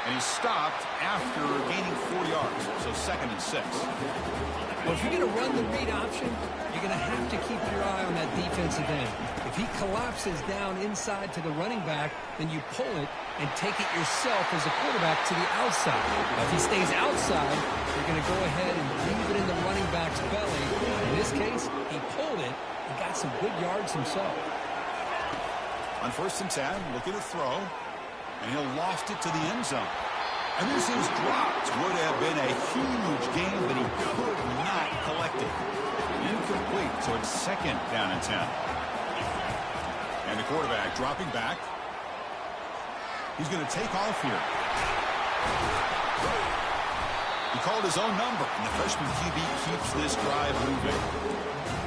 And he stopped after gaining 4 yards. So second and 6. Well, if you're going to run the read option, you're going to have to keep your eye on that defensive end. If he collapses down inside to the running back, then you pull it and take it yourself as a quarterback to the outside. Now, if he stays outside, you're going to go ahead and leave it in the running back's belly. In this case, he pulled it and got some good yards himself. On first and 10, looking to throw. And he'll loft it to the end zone. And this is dropped. Would have been a huge gain, but he could not collect it. Incomplete, so it's second down and 10. And the quarterback dropping back. He's going to take off here. He called his own number, and the freshman QB keeps this drive moving.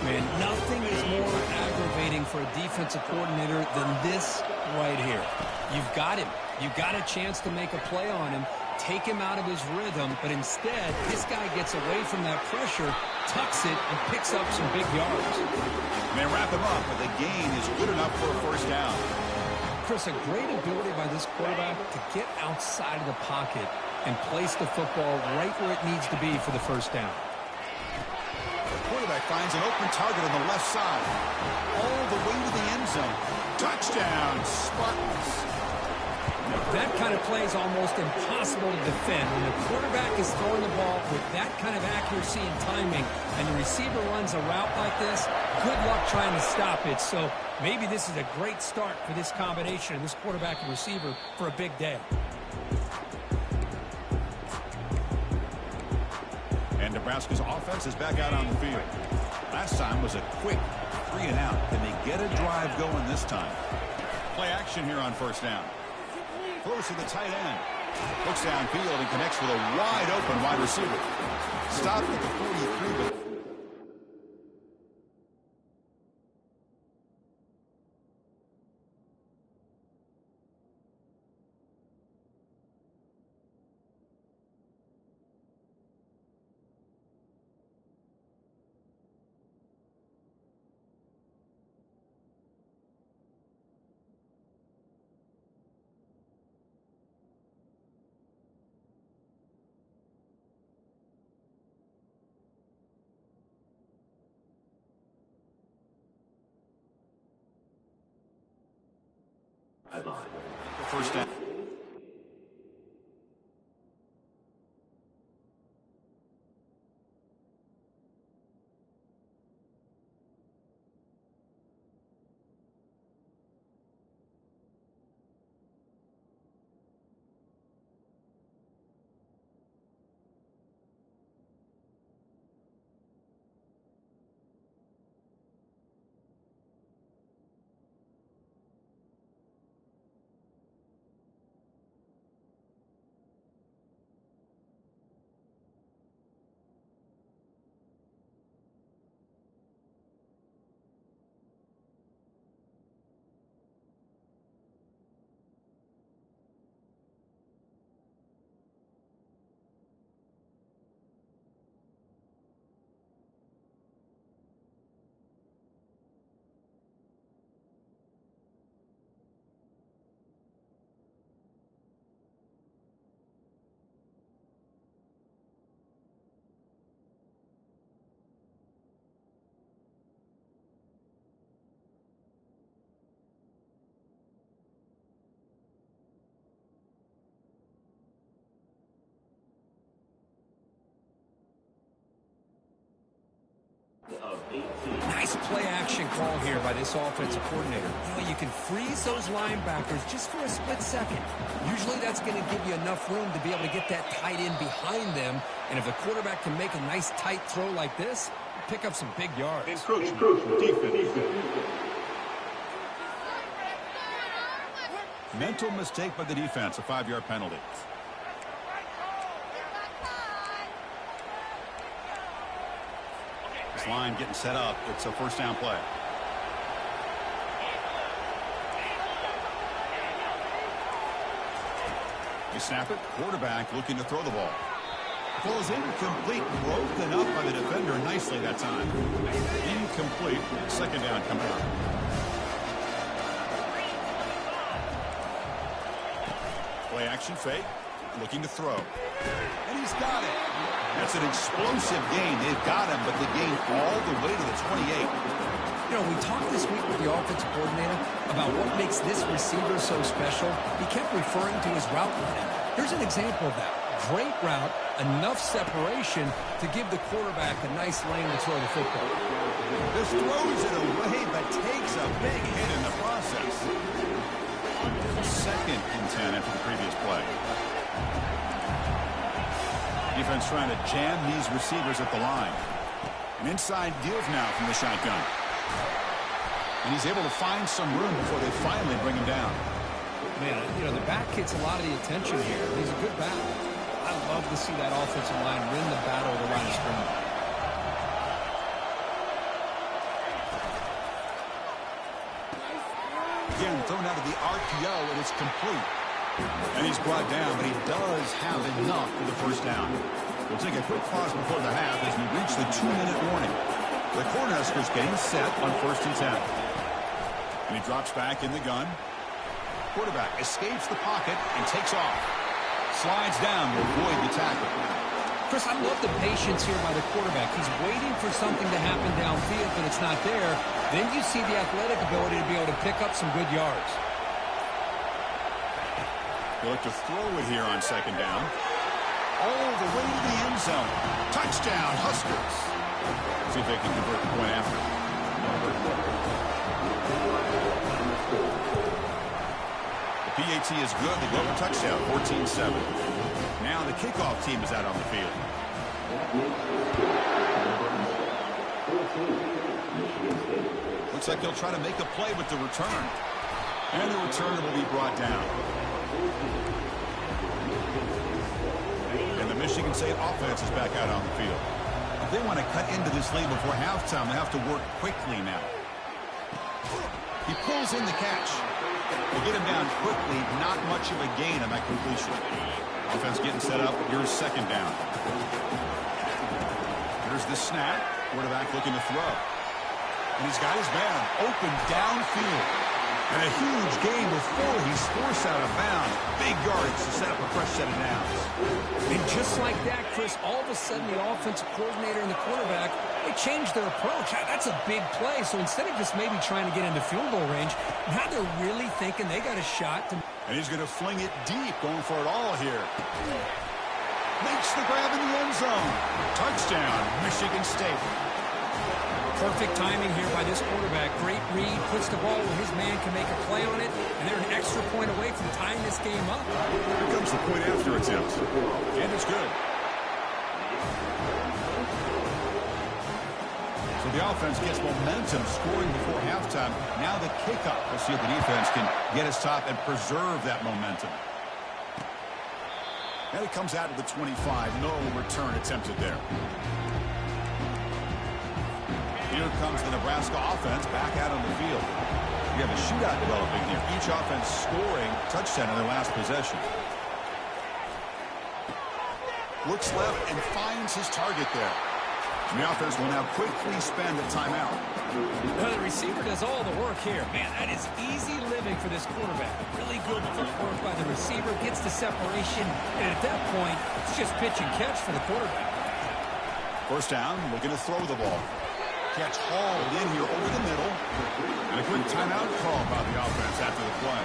Man, nothing is more aggravating for a defensive coordinator than this right here. You've got him. You've got a chance to make a play on him, take him out of his rhythm, but instead, this guy gets away from that pressure, tucks it, and picks up some big yards. And they wrap him up, but the gain is good enough for a first down. Chris, a great ability by this quarterback to get outside of the pocket and place the football right where it needs to be for the first down. The quarterback finds an open target on the left side. All the way to the end zone. Touchdown, Spartans. That kind of play is almost impossible to defend. When the quarterback is throwing the ball with that kind of accuracy and timing, and the receiver runs a route like this, good luck trying to stop it. So maybe this is a great start for this combination of this quarterback and receiver for a big day. And Nebraska's offense is back out on the field. Last time was a quick 3 and out. Can they get a drive going this time? Play action here on first down. Throws to the tight end. Looks downfield and connects with a wide open wide receiver. Stopped at the 43, but first down. Nice play-action call here by this offensive coordinator. You know, you can freeze those linebackers just for a split second. Usually that's going to give you enough room to be able to get that tight end behind them. And if the quarterback can make a nice tight throw like this, pick up some big yards. Encroachment. Defense. Mental mistake by the defense, a 5-yard penalty. This line getting set up. It's a first down play. You snap it. Quarterback looking to throw the ball. Falls incomplete. Broken up by the defender nicely that time. Incomplete. Second down coming up. Play action fake. Looking to throw. And he's got it. That's an explosive gain. They've got him, but they gain all the way to the 28. You know, we talked this week with the offensive coordinator about what makes this receiver so special. He kept referring to his route running. Here's an example of that. Great route, enough separation to give the quarterback a nice lane to throw the football. This throws it away, but takes a big hit in the process. Second and 10 after the previous play. Defense trying to jam these receivers at the line. An inside give now from the shotgun. And he's able to find some room before they finally bring him down. Man, you know, the back gets a lot of the attention here. He's a good back. I love to see that offensive line win the battle of the line of scrimmage. Again, thrown out of the RPO, and it's complete. And he's brought down, but he does have enough for the first down. We'll take a quick pause before the half as we reach the 2-minute warning. The Cornhuskers getting set on first and 10. And he drops back in the gun. Quarterback escapes the pocket and takes off. Slides down to avoid the tackle. Chris, I love the patience here by the quarterback. He's waiting for something to happen downfield, but it's not there. Then you see the athletic ability to be able to pick up some good yards. They look to throw it here on second down. All the way to the end zone. Touchdown, Huskers. See if they can convert the point after. The PAT is good. They go for touchdown, 14-7. Now the kickoff team is out on the field. Looks like they'll try to make a play with the return. And the returner will be brought down. And the Michigan State offense is back out on the field. If they want to cut into this lead before halftime, they have to work quickly now. He pulls in the catch. They get him down quickly. Not much of a gain on that completion. Offense getting set up. Here's second down. Here's the snap. Quarterback looking to throw. And he's got his man open downfield. And a huge gain before he's forced out of bounds. Big yardage to set up a fresh set of downs. And just like that, Chris, all of a sudden the offensive coordinator and the quarterback, they changed their approach. That's a big play. So instead of just maybe trying to get into field goal range, now they're really thinking they got a shot to... And he's going to fling it deep, going for it all here. Makes the grab in the end zone. Touchdown, Michigan State. Perfect timing here by this quarterback. Great read, puts the ball where his man can make a play on it, and they're an extra point away from tying this game up. Here comes the point after attempt. And it's good. So the offense gets momentum, scoring before halftime. Now the kickoff. We'll see if the defense can get his top and preserve that momentum. And it comes out to the 25. No return attempted there. Here comes the Nebraska offense back out on the field. We have a shootout developing here. Each offense scoring a touchdown in their last possession. Looks left and finds his target there. And the offense will now quickly spend a timeout. Well, the receiver does all the work here. Man, that is easy living for this quarterback. Really good footwork by the receiver. Gets the separation. And at that point, it's just pitch and catch for the quarterback. First down, looking to throw the ball. Catch hauled in here over the middle. And a quick timeout call by the offense after the play.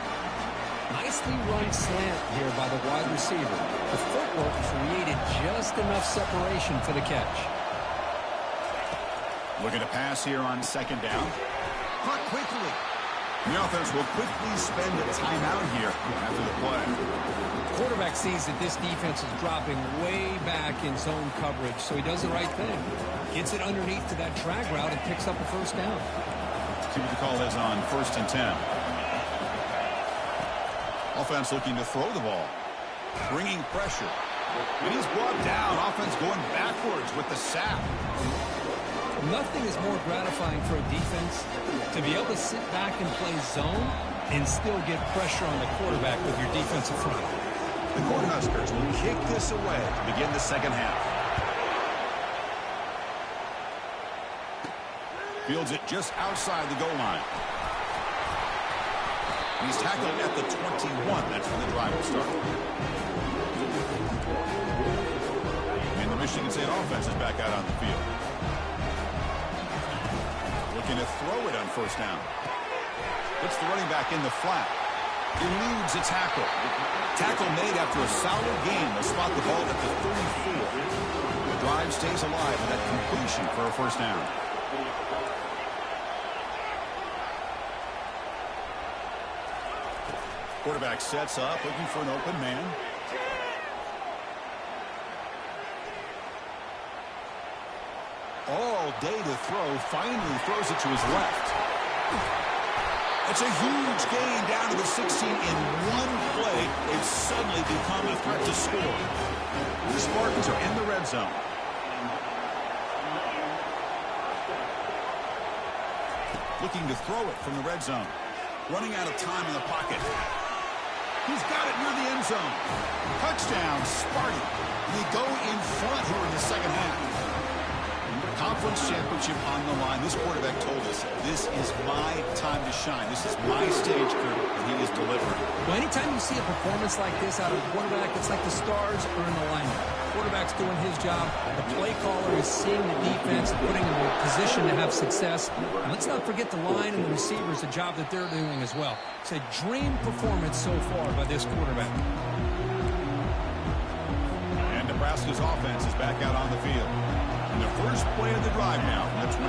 Nicely run slant here by the wide receiver. The footwork created just enough separation for the catch. Looking to pass here on second down. Caught quickly. The offense will quickly spend a timeout here after the play. The quarterback sees that this defense is dropping way back in zone coverage, so he does the right thing. Gets it underneath to that drag route and picks up a first down. See what the call is on 1st and 10. Offense looking to throw the ball. Bringing pressure. And he's brought down. Offense going backwards with the sack. Nothing is more gratifying for a defense to be able to sit back and play zone and still get pressure on the quarterback with your defensive front. The Cornhuskers will kick this away to begin the second half. Fields it just outside the goal line. He's tackled at the 21. That's when the drive will start. And the Michigan State offense is back out on the field. Looking to throw it on first down. Puts the running back in the flat. Eludes a tackle. Tackle made after a solid gain. They'll spot the ball at the 34. The drive stays alive with that completion for a first down. Quarterback sets up, looking for an open man. All day to throw. Finally throws it to his left. It's a huge gain down to the 16 in one play. They've suddenly become a threat to score. The Spartans are in the red zone. Looking to throw it from the red zone. Running out of time in the pocket. He's got it near the end zone. Touchdown, Sparty. They go in front here in the second half. Conference championship on the line. This quarterback told us, this is my time to shine. This is my stage curve, and he is delivering. Well, anytime you see a performance like this out of a quarterback, it's like the stars are in alignment. The quarterback's doing his job. The play caller is seeing the defense and putting them in a position to have success. And let's not forget the line and the receivers, the job that they're doing as well. It's a dream performance so far by this quarterback. And Nebraska's offense is back out on the field. And the first play of the drive now from the 25.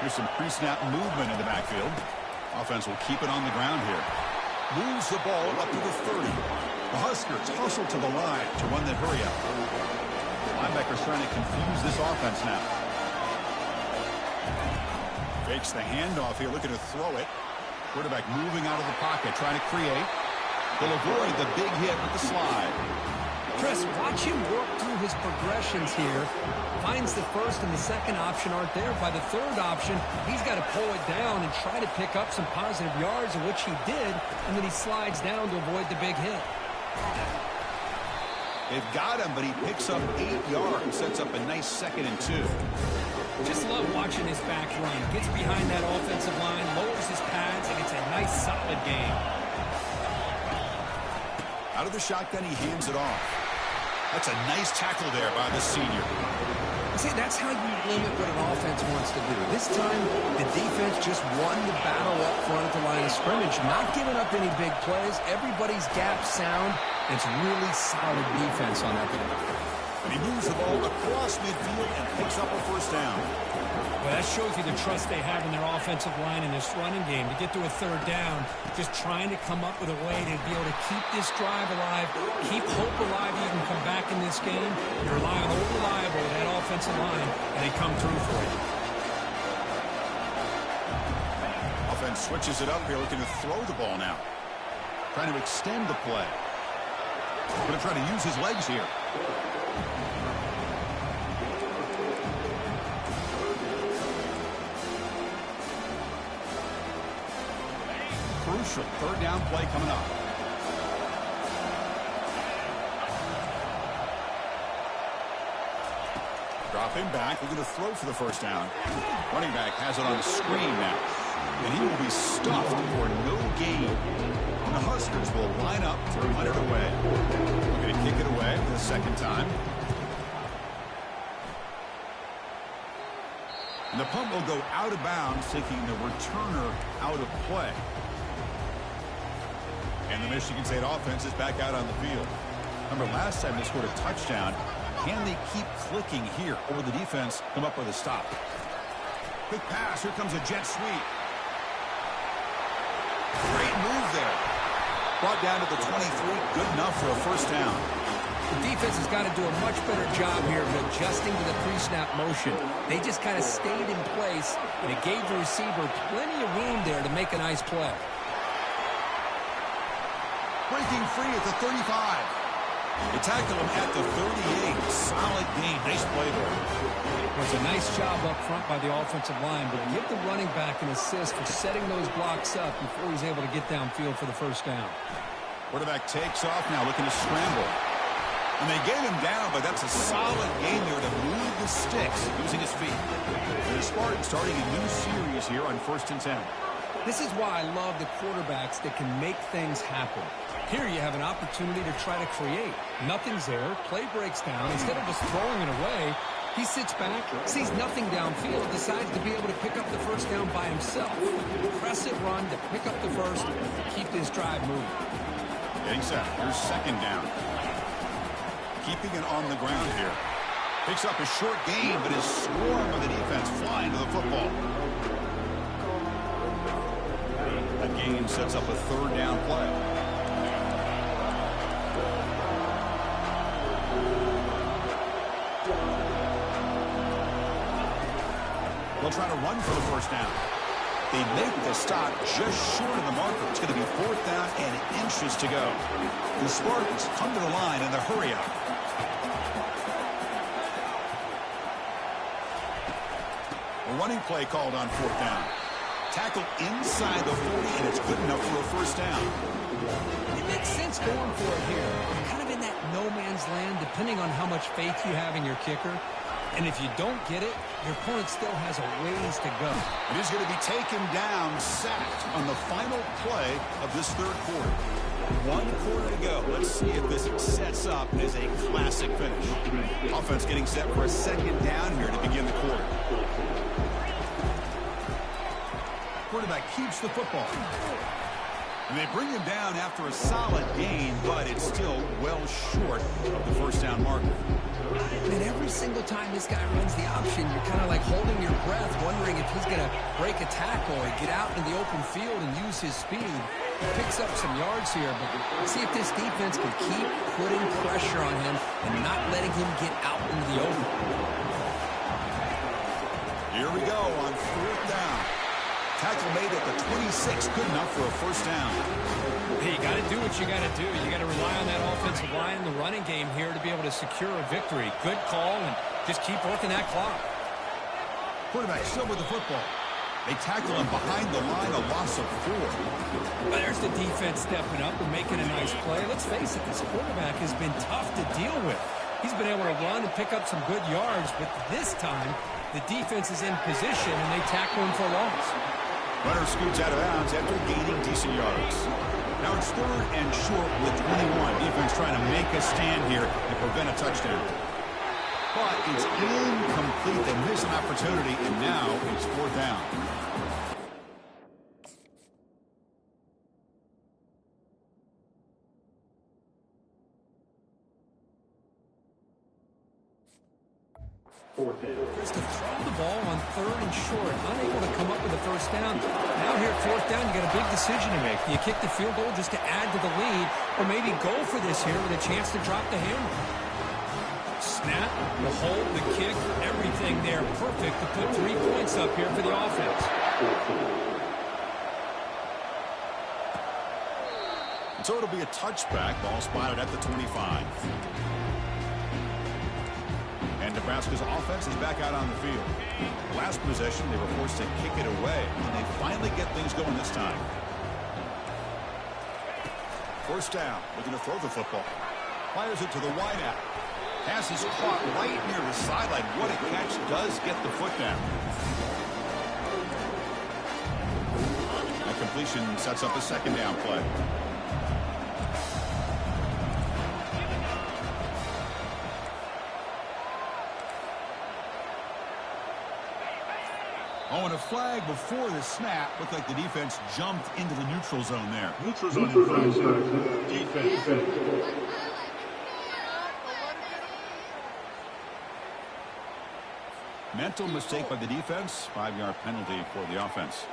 Here's some pre-snap movement in the backfield. Offense will keep it on the ground here. Moves the ball up to the 30. The Huskers hustle to the line to run the hurry up. Linebacker's trying to confuse this offense now. Fakes the handoff here, looking to throw it. Quarterback moving out of the pocket, trying to create. He'll avoid the big hit with the slide. Chris, watch him work through his progressions here. Finds the first and the second option aren't there. By the third option, he's got to pull it down and try to pick up some positive yards, of which he did, and then he slides down to avoid the big hit. They've got him, but he picks up 8 yards, sets up a nice 2nd and 2. Just love watching his back run. Gets behind that offensive line, lowers his pads, and it's a nice, solid game. Out of the shotgun, he hands it off. That's a nice tackle there by the senior. See, that's how you limit what an offense wants to do. This time, the defense just won the battle up front at the line of scrimmage, not giving up any big plays. Everybody's gap sound. It's really solid defense on that one. And he moves the ball across midfield and picks up a first down. Well, that shows you the trust they have in their offensive line in this running game. To get to a third down, just trying to come up with a way to be able to keep this drive alive, keep hope alive. You can come back in this game. You rely on old reliable, that offensive line, and they come through for you. Offense switches it up here, looking to throw the ball now. Trying to extend the play. Going to try to use his legs here. Crucial third down play coming up. Drop him back. We're going to throw for the first down. Running back has it on the screen now. And he will be stuffed for no gain. And the Huskers will line up to run it away. We're going to kick it away for the second time. And the punt will go out of bounds, taking the returner out of play. And the Michigan State offense is back out on the field. Remember, last time they scored a touchdown, Can they keep clicking here, or will the defense come up with a stop? Quick pass. Here comes a jet sweep. Great move there. Brought down to the 23. Good enough for a first down. The defense has got to do a much better job here of adjusting to the pre-snap motion. They just kind of stayed in place, and it gave the receiver plenty of room there to make a nice play. Breaking free at the 35. They tackle him at the 38. Solid gain. Nice play there. It was a nice job up front by the offensive line, but give the running back an assist for setting those blocks up before he's able to get downfield for the first down. Quarterback takes off now, looking to scramble. And they gave him down, but that's a solid gain there to move the sticks using his feet. And the Spartans starting a new series here on 1st and 10. This is why I love the quarterbacks that can make things happen. Here you have an opportunity to try to create. Nothing's there. Play breaks down. Instead of just throwing it away, he sits back, sees nothing downfield, decides to be able to pick up the first down by himself. Press it, run to pick up the first, keep this drive moving. Getting set. Here's 2nd down. Keeping it on the ground here. Picks up a short gain, but is swarmed by the defense flying to the football. That gain sets up a 3rd down play. They'll try to run for the first down. They make the stop just short of the marker. It's going to be 4th down and inches to go. The Spartans come to the line in the hurry up. A running play called on 4th down. Tackle inside the 40, and it's good enough for a first down. It makes sense going for it here. Kind of in that no man's land, depending on how much faith you have in your kicker. And if you don't get it, your opponent still has a ways to go. It is going to be taken down, sacked on the final play of this 3rd quarter. 1 quarter to go. Let's see if this sets up as a classic finish. Offense getting set for a 2nd down here to begin the quarter. Quarterback keeps the football. And they bring him down after a solid gain, but it's still well short of the first down marker. And every single time this guy runs the option, you're kind of like holding your breath, wondering if he's going to break a tackle or get out in the open field and use his speed. He picks up some yards here, but see if this defense can keep putting pressure on him and not letting him get out into the open. Here we go on 4th down. Tackle made at the 26, good enough for a first down. Hey, you got to do what you got to do. You got to rely on that offensive line and the running game here to be able to secure a victory. Good call, and just keep working that clock. Quarterback still with the football. They tackle him behind the line, a loss of 4. There's the defense stepping up and making a nice play. Let's face it, this quarterback has been tough to deal with. He's been able to run and pick up some good yards, but this time the defense is in position and they tackle him for a loss. Runner scoots out of bounds after gaining decent yards. Now it's 3rd and short with 21. Defense trying to make a stand here and prevent a touchdown. But it's incomplete. They miss an opportunity, and now it's 4th down. Just to throw the ball on 3rd and short, unable to come up with a first down. Now here at 4th down, you got a big decision to make. Do you kick the field goal just to add to the lead, or maybe go for this here with a chance to drop the hammer? Snap, the hold, the kick, everything there perfect to put 3 points up here for the offense. And so it'll be a touchback. Ball spotted at the 25. And Nebraska's offense is back out on the field. Last possession, they were forced to kick it away, and they finally get things going this time. First down, looking to throw the football. Fires it to the wideout. Pass is caught right near the sideline. What a catch, does get the foot down. That completion sets up a 2nd down play. Oh, and a flag before the snap. Looked like the defense jumped into the neutral zone there. Neutral zone infraction. Defense. Mental mistake by the defense. 5-yard penalty for the offense.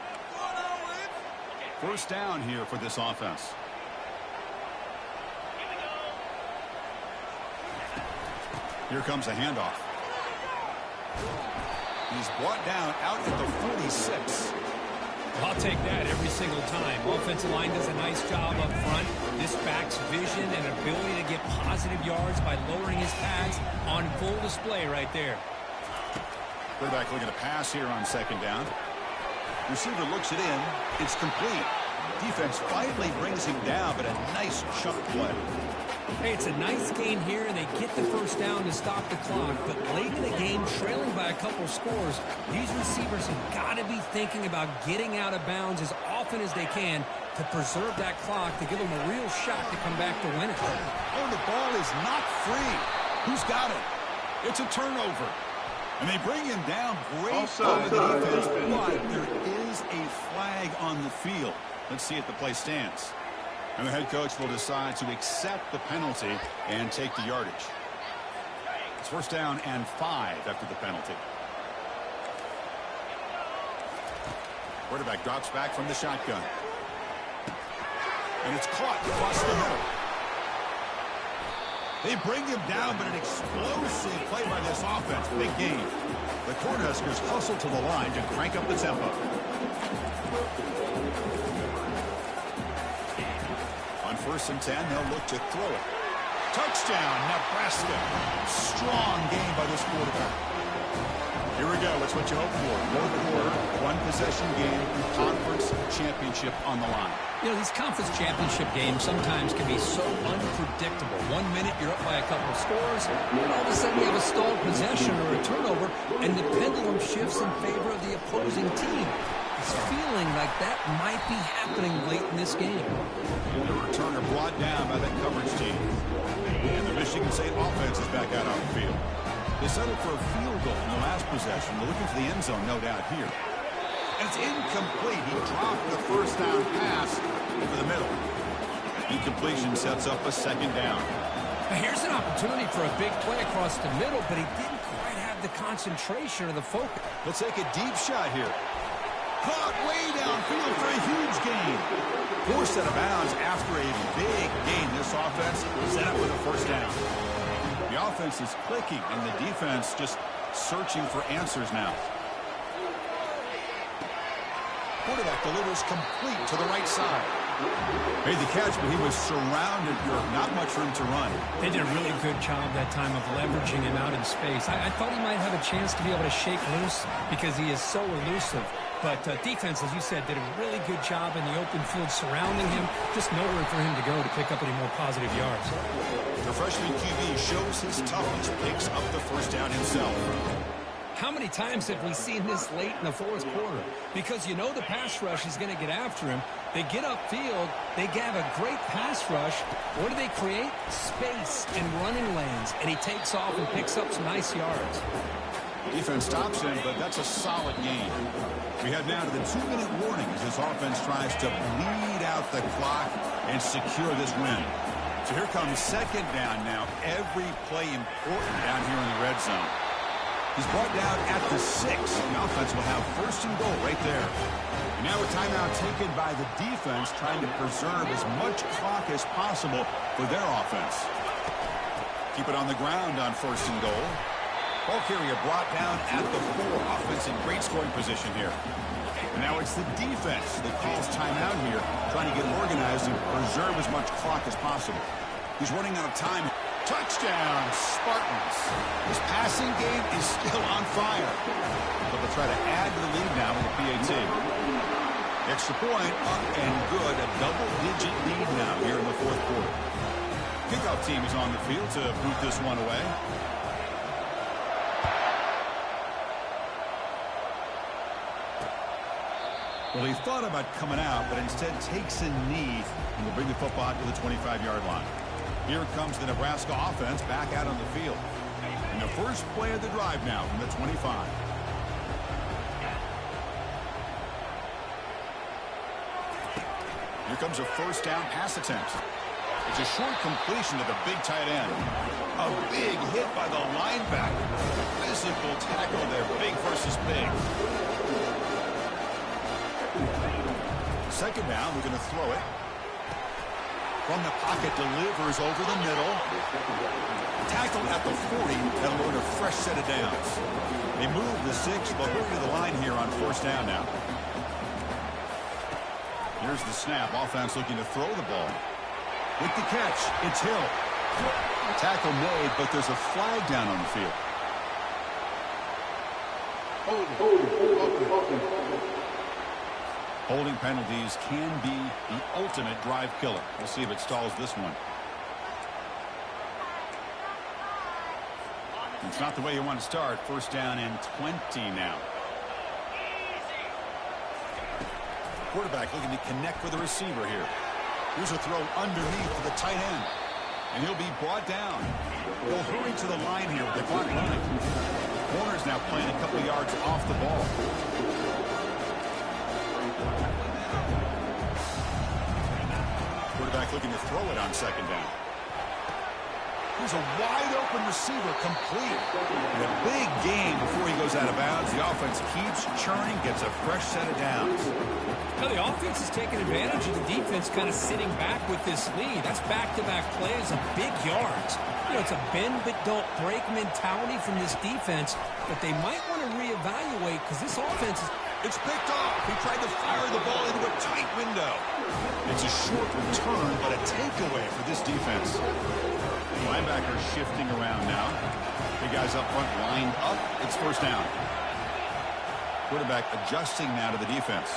First down here for this offense. Here comes a handoff. He's brought down out at the 46. I'll take that every single time. Offensive line does a nice job up front. This back's vision and ability to get positive yards by lowering his pads on full display right there. Quarterback looking to pass here on second down. Receiver looks it in. It's complete. Defense finally brings him down, but a nice chunk play. Hey, it's a nice game here, and they get the first down to stop the clock. But late in the game, trailing by a couple scores, these receivers have got to be thinking about getting out of bounds as often as they can to preserve that clock, to give them a real shot to come back to win it. Oh, the ball is not free. Who's got it? It's a turnover. And they bring him down. Great over the defense, but there is a flag on the field. Let's see if the play stands. And the head coach will decide to accept the penalty and take the yardage. It's first down and 5 after the penalty. Quarterback drops back from the shotgun. And it's caught across the middle. They bring him down, but an explosive play by this offense. Big game. The Cornhuskers hustle to the line to crank up the tempo. On 1st and 10, they'll look to throw it. Touchdown, Nebraska. Strong game by this quarterback. Here we go. It's what you hope for. Fourth quarter, one-possession game, conference championship on the line. You know, these conference championship games sometimes can be so unpredictable. 1 minute you're up by a couple of scores, and all of a sudden you have a stalled possession or a turnover, and the pendulum shifts in favor of the opposing team. It's feeling like that might be happening late in this game. The returner brought down by that coverage team. And the Michigan State offense is back out on the field. They settled for a field goal in the last possession. They're looking for the end zone, no doubt, here. And it's incomplete. He dropped the first down pass over the middle. Incompletion sets up a second down. Now here's an opportunity for a big play across the middle, but he didn't quite have the concentration or the focus. Let's take a deep shot here. Caught way downfield for a huge gain. Forced out of bounds after a big gain. This offense set up with a first down. The offense is clicking, and the defense just searching for answers now. Quarterback delivers complete to the right side. Made the catch, but he was surrounded. Not much room to run. They did a really good job that time of leveraging him out in space. I thought he might have a chance to be able to shake loose because he is so elusive. But defense, as you said, did a really good job in the open field surrounding him. Just nowhere for him to go to pick up any more positive yards. The freshman QB shows his toughness, picks up the first down himself. How many times have we seen this late in the fourth quarter? Because you know the pass rush is going to get after him. They get upfield. They have a great pass rush. What do they create? Space and running lanes. And he takes off and picks up some nice yards. Defense stops him, but that's a solid game. We head now to the 2-minute warning as this offense tries to bleed out the clock and secure this win. So here comes second down now. Every play important down here in the red zone. He's brought down at the 6. The offense will have first and goal right there. And now a timeout taken by the defense, trying to preserve as much clock as possible for their offense. Keep it on the ground on first and goal. Ball carrier brought down at the 4. Offense in great scoring position here. And now it's the defense that calls timeout here, trying to get organized and preserve as much clock as possible. He's running out of time. Touchdown, Spartans. This passing game is still on fire. But they'll try to add to the lead now with the PAT. Extra point, up and good. A double-digit lead now here in the fourth quarter. Kickoff team is on the field to boot this one away. Well, he thought about coming out, but instead takes a knee and will bring the football out to the 25-yard line. Here comes the Nebraska offense back out on the field. And the first play of the drive now from the 25. Here comes a first down pass attempt. It's a short completion to the big tight end. A big hit by the linebacker. Physical tackle there. Big loss is big. Second down, we're going to throw it. From the pocket, delivers over the middle. Tackled at the 40. That'll earn a fresh set of downs. They move the 6. They'll hurry to the line here on first down now. Here's the snap. Offense looking to throw the ball. With the catch, it's Hill. Tackle made, but there's a flag down on the field. Holding penalties can be the ultimate drive killer. We'll see if it stalls this one. It's not the way you want to start. First down and 20 now. Quarterback looking to connect with the receiver here. Here's a throw underneath to the tight end. And he'll be brought down. He'll hurry to the line here with the clock running. Corner's now playing a couple yards off the ball. Quarterback looking to throw it on second down. Here's a wide-open receiver, complete. And a big gain before he goes out of bounds. The offense keeps churning, gets a fresh set of downs. Now the offense is taking advantage of the defense kind of sitting back with this lead. That's back-to-back plays of big yards. You know, it's a bend-but-don't-break mentality from this defense, but they might want to reevaluate because this offense is... It's picked off. He tried to fire the ball into a tight window. It's a short return, but a takeaway for this defense. Linebacker shifting around now. Big guys up front, lined up. It's first down. Quarterback adjusting now to the defense.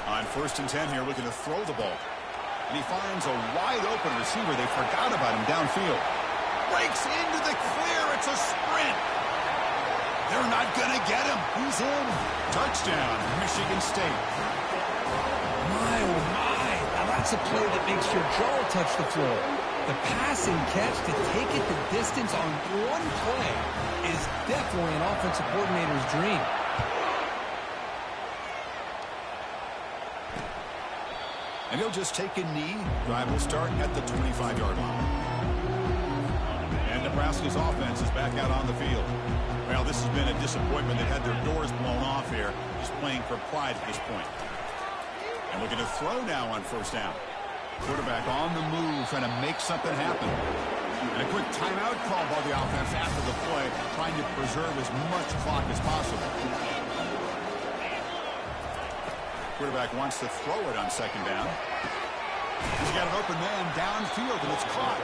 On first and 10 here, looking to throw the ball. And he finds a wide-open receiver. They forgot about him downfield. Breaks into the clear. It's a sprint. They're not going to get him. He's in. Touchdown, Michigan State. My, oh my. Now that's a play that makes your jaw touch the floor. The pass and catch to take it the distance on one play is definitely an offensive coordinator's dream. And he'll just take a knee. Drive will start at the 25-yard line. And Nebraska's offense is back out on the field. Well, this has been a disappointment. They had their doors blown off here. Just playing for pride at this point. And looking to throw now on first down. Quarterback on the move, trying to make something happen. And a quick timeout call by the offense after the play, trying to preserve as much clock as possible. Quarterback wants to throw it on second down. He's got an open man downfield, and it's caught.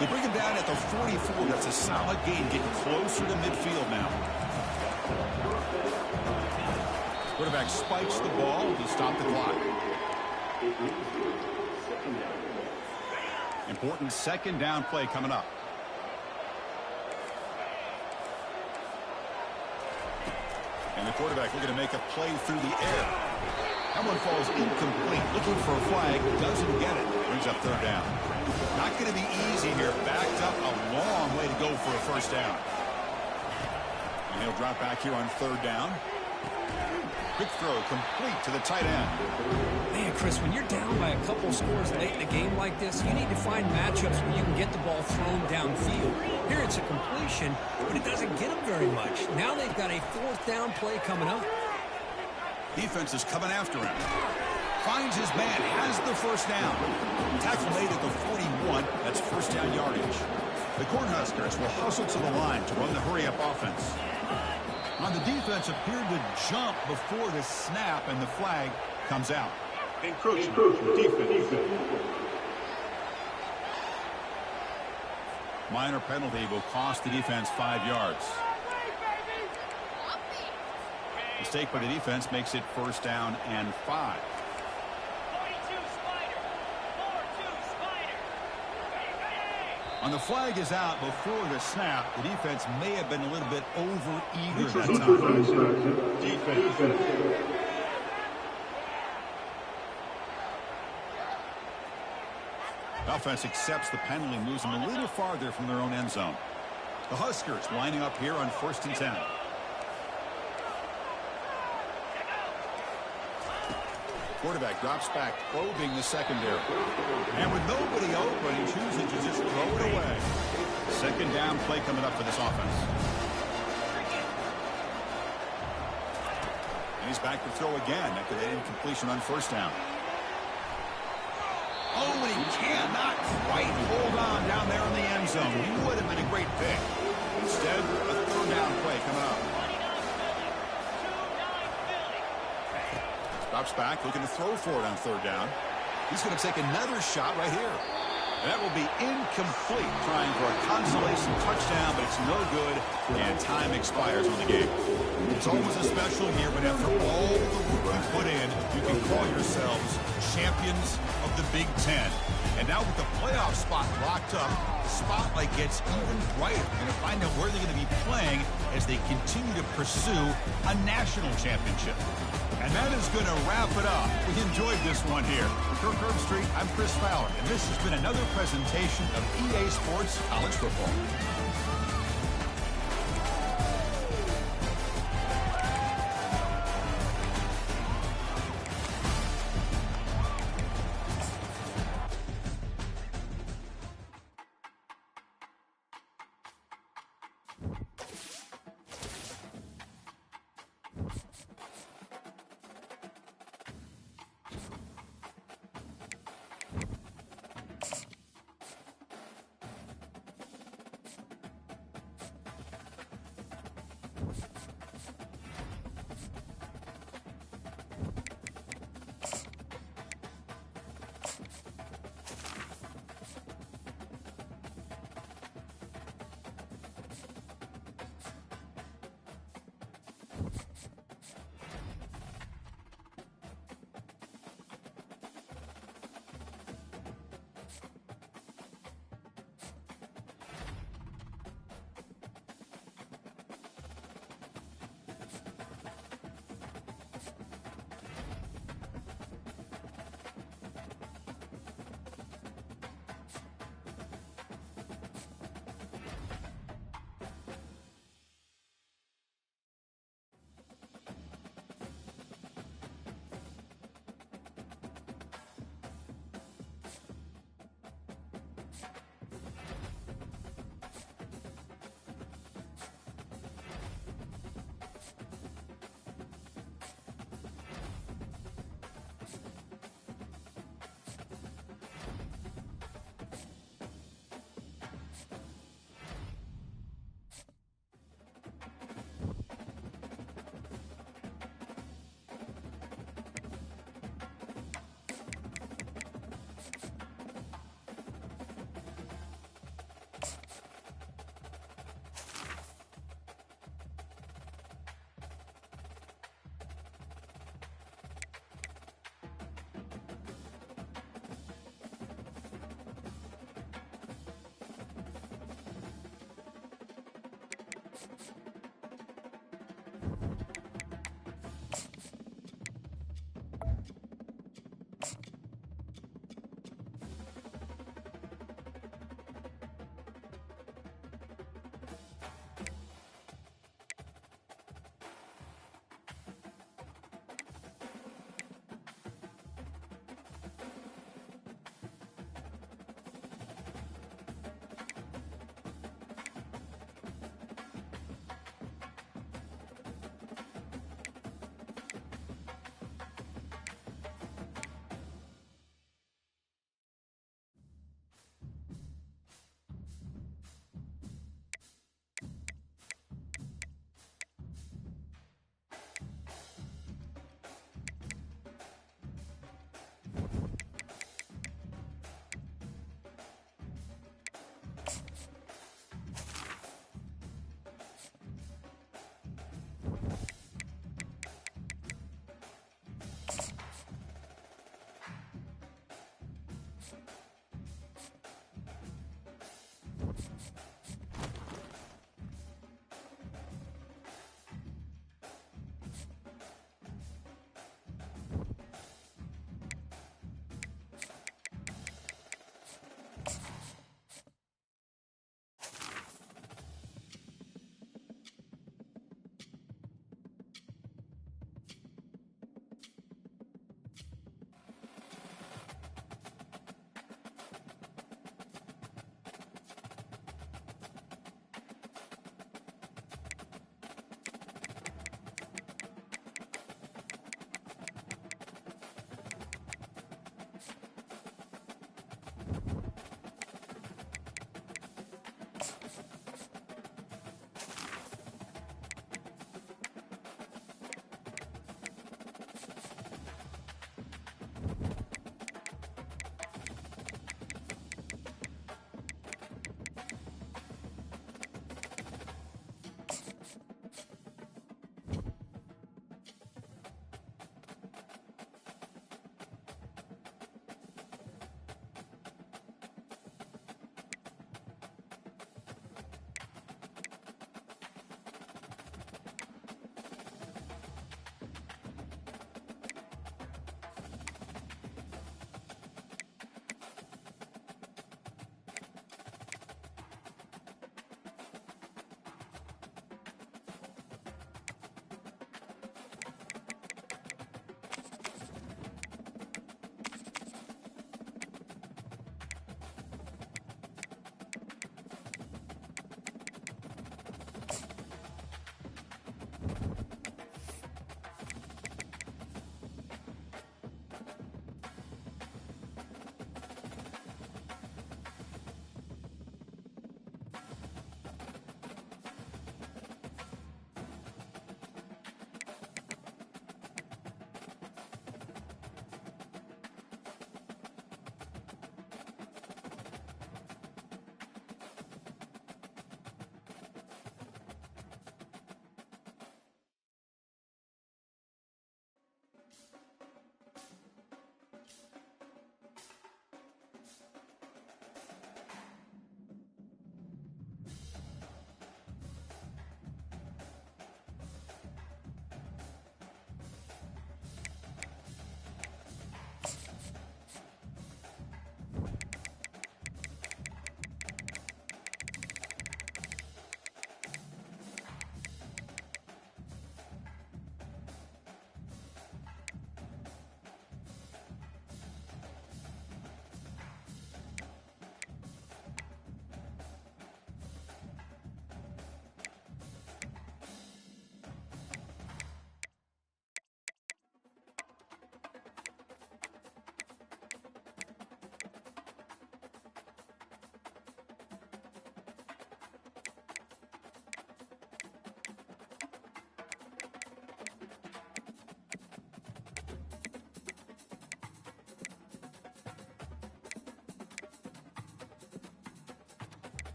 They bring him down at the 44. That's a solid gain, getting closer to midfield now. Quarterback spikes the ball. He stopped the clock. Important second down play coming up. And the quarterback looking to make a play through the air. That one falls incomplete. Looking for a flag. Doesn't get it. Brings up third down. Not going to be easy here. Backed up a long way to go for a first down. And he'll drop back here on third down. Quick throw complete to the tight end. Man, Chris, when you're down by a couple scores late in a game like this, you need to find matchups where you can get the ball thrown downfield. Here it's a completion, but it doesn't get them very much. Now they've got a fourth down play coming up. Defense is coming after him. Finds his man, has the first down. Tackle made at the 41. That's first down yardage. The Cornhuskers will hustle to the line to run the hurry-up offense. On the defense appeared to jump before the snap, and the flag comes out. Encroachment. Defense. Minor penalty will cost the defense 5 yards. Mistake by the defense makes it first down and 5. On the flag is out before the snap. The defense may have been a little bit over-eager that time. Defense. Offense accepts the penalty, moves them a little farther from their own end zone. The Huskers lining up here on first and 10. Quarterback drops back, probing the secondary. And with nobody open, choosing to just throw it away. Second down play coming up for this offense. And he's back to throw again after that incompletion on first down. Oh, and he cannot quite hold on down there in the end zone. He would have been a great pick. Instead, a third down play coming up. Drops back, looking to throw for it on third down. He's going to take another shot right here. And that will be incomplete, trying for a consolation touchdown, but it's no good, and time expires on the game. It's always a special year, but after all the work you put in, you can call yourselves champions of the Big Ten. And now with the playoff spot locked up, the spotlight gets even brighter. We're going to find out where they're going to be playing as they continue to pursue a national championship. And that is going to wrap it up. We enjoyed this one here. For Kirk Street, I'm Chris Fowler, and this has been another presentation of EA Sports College Football.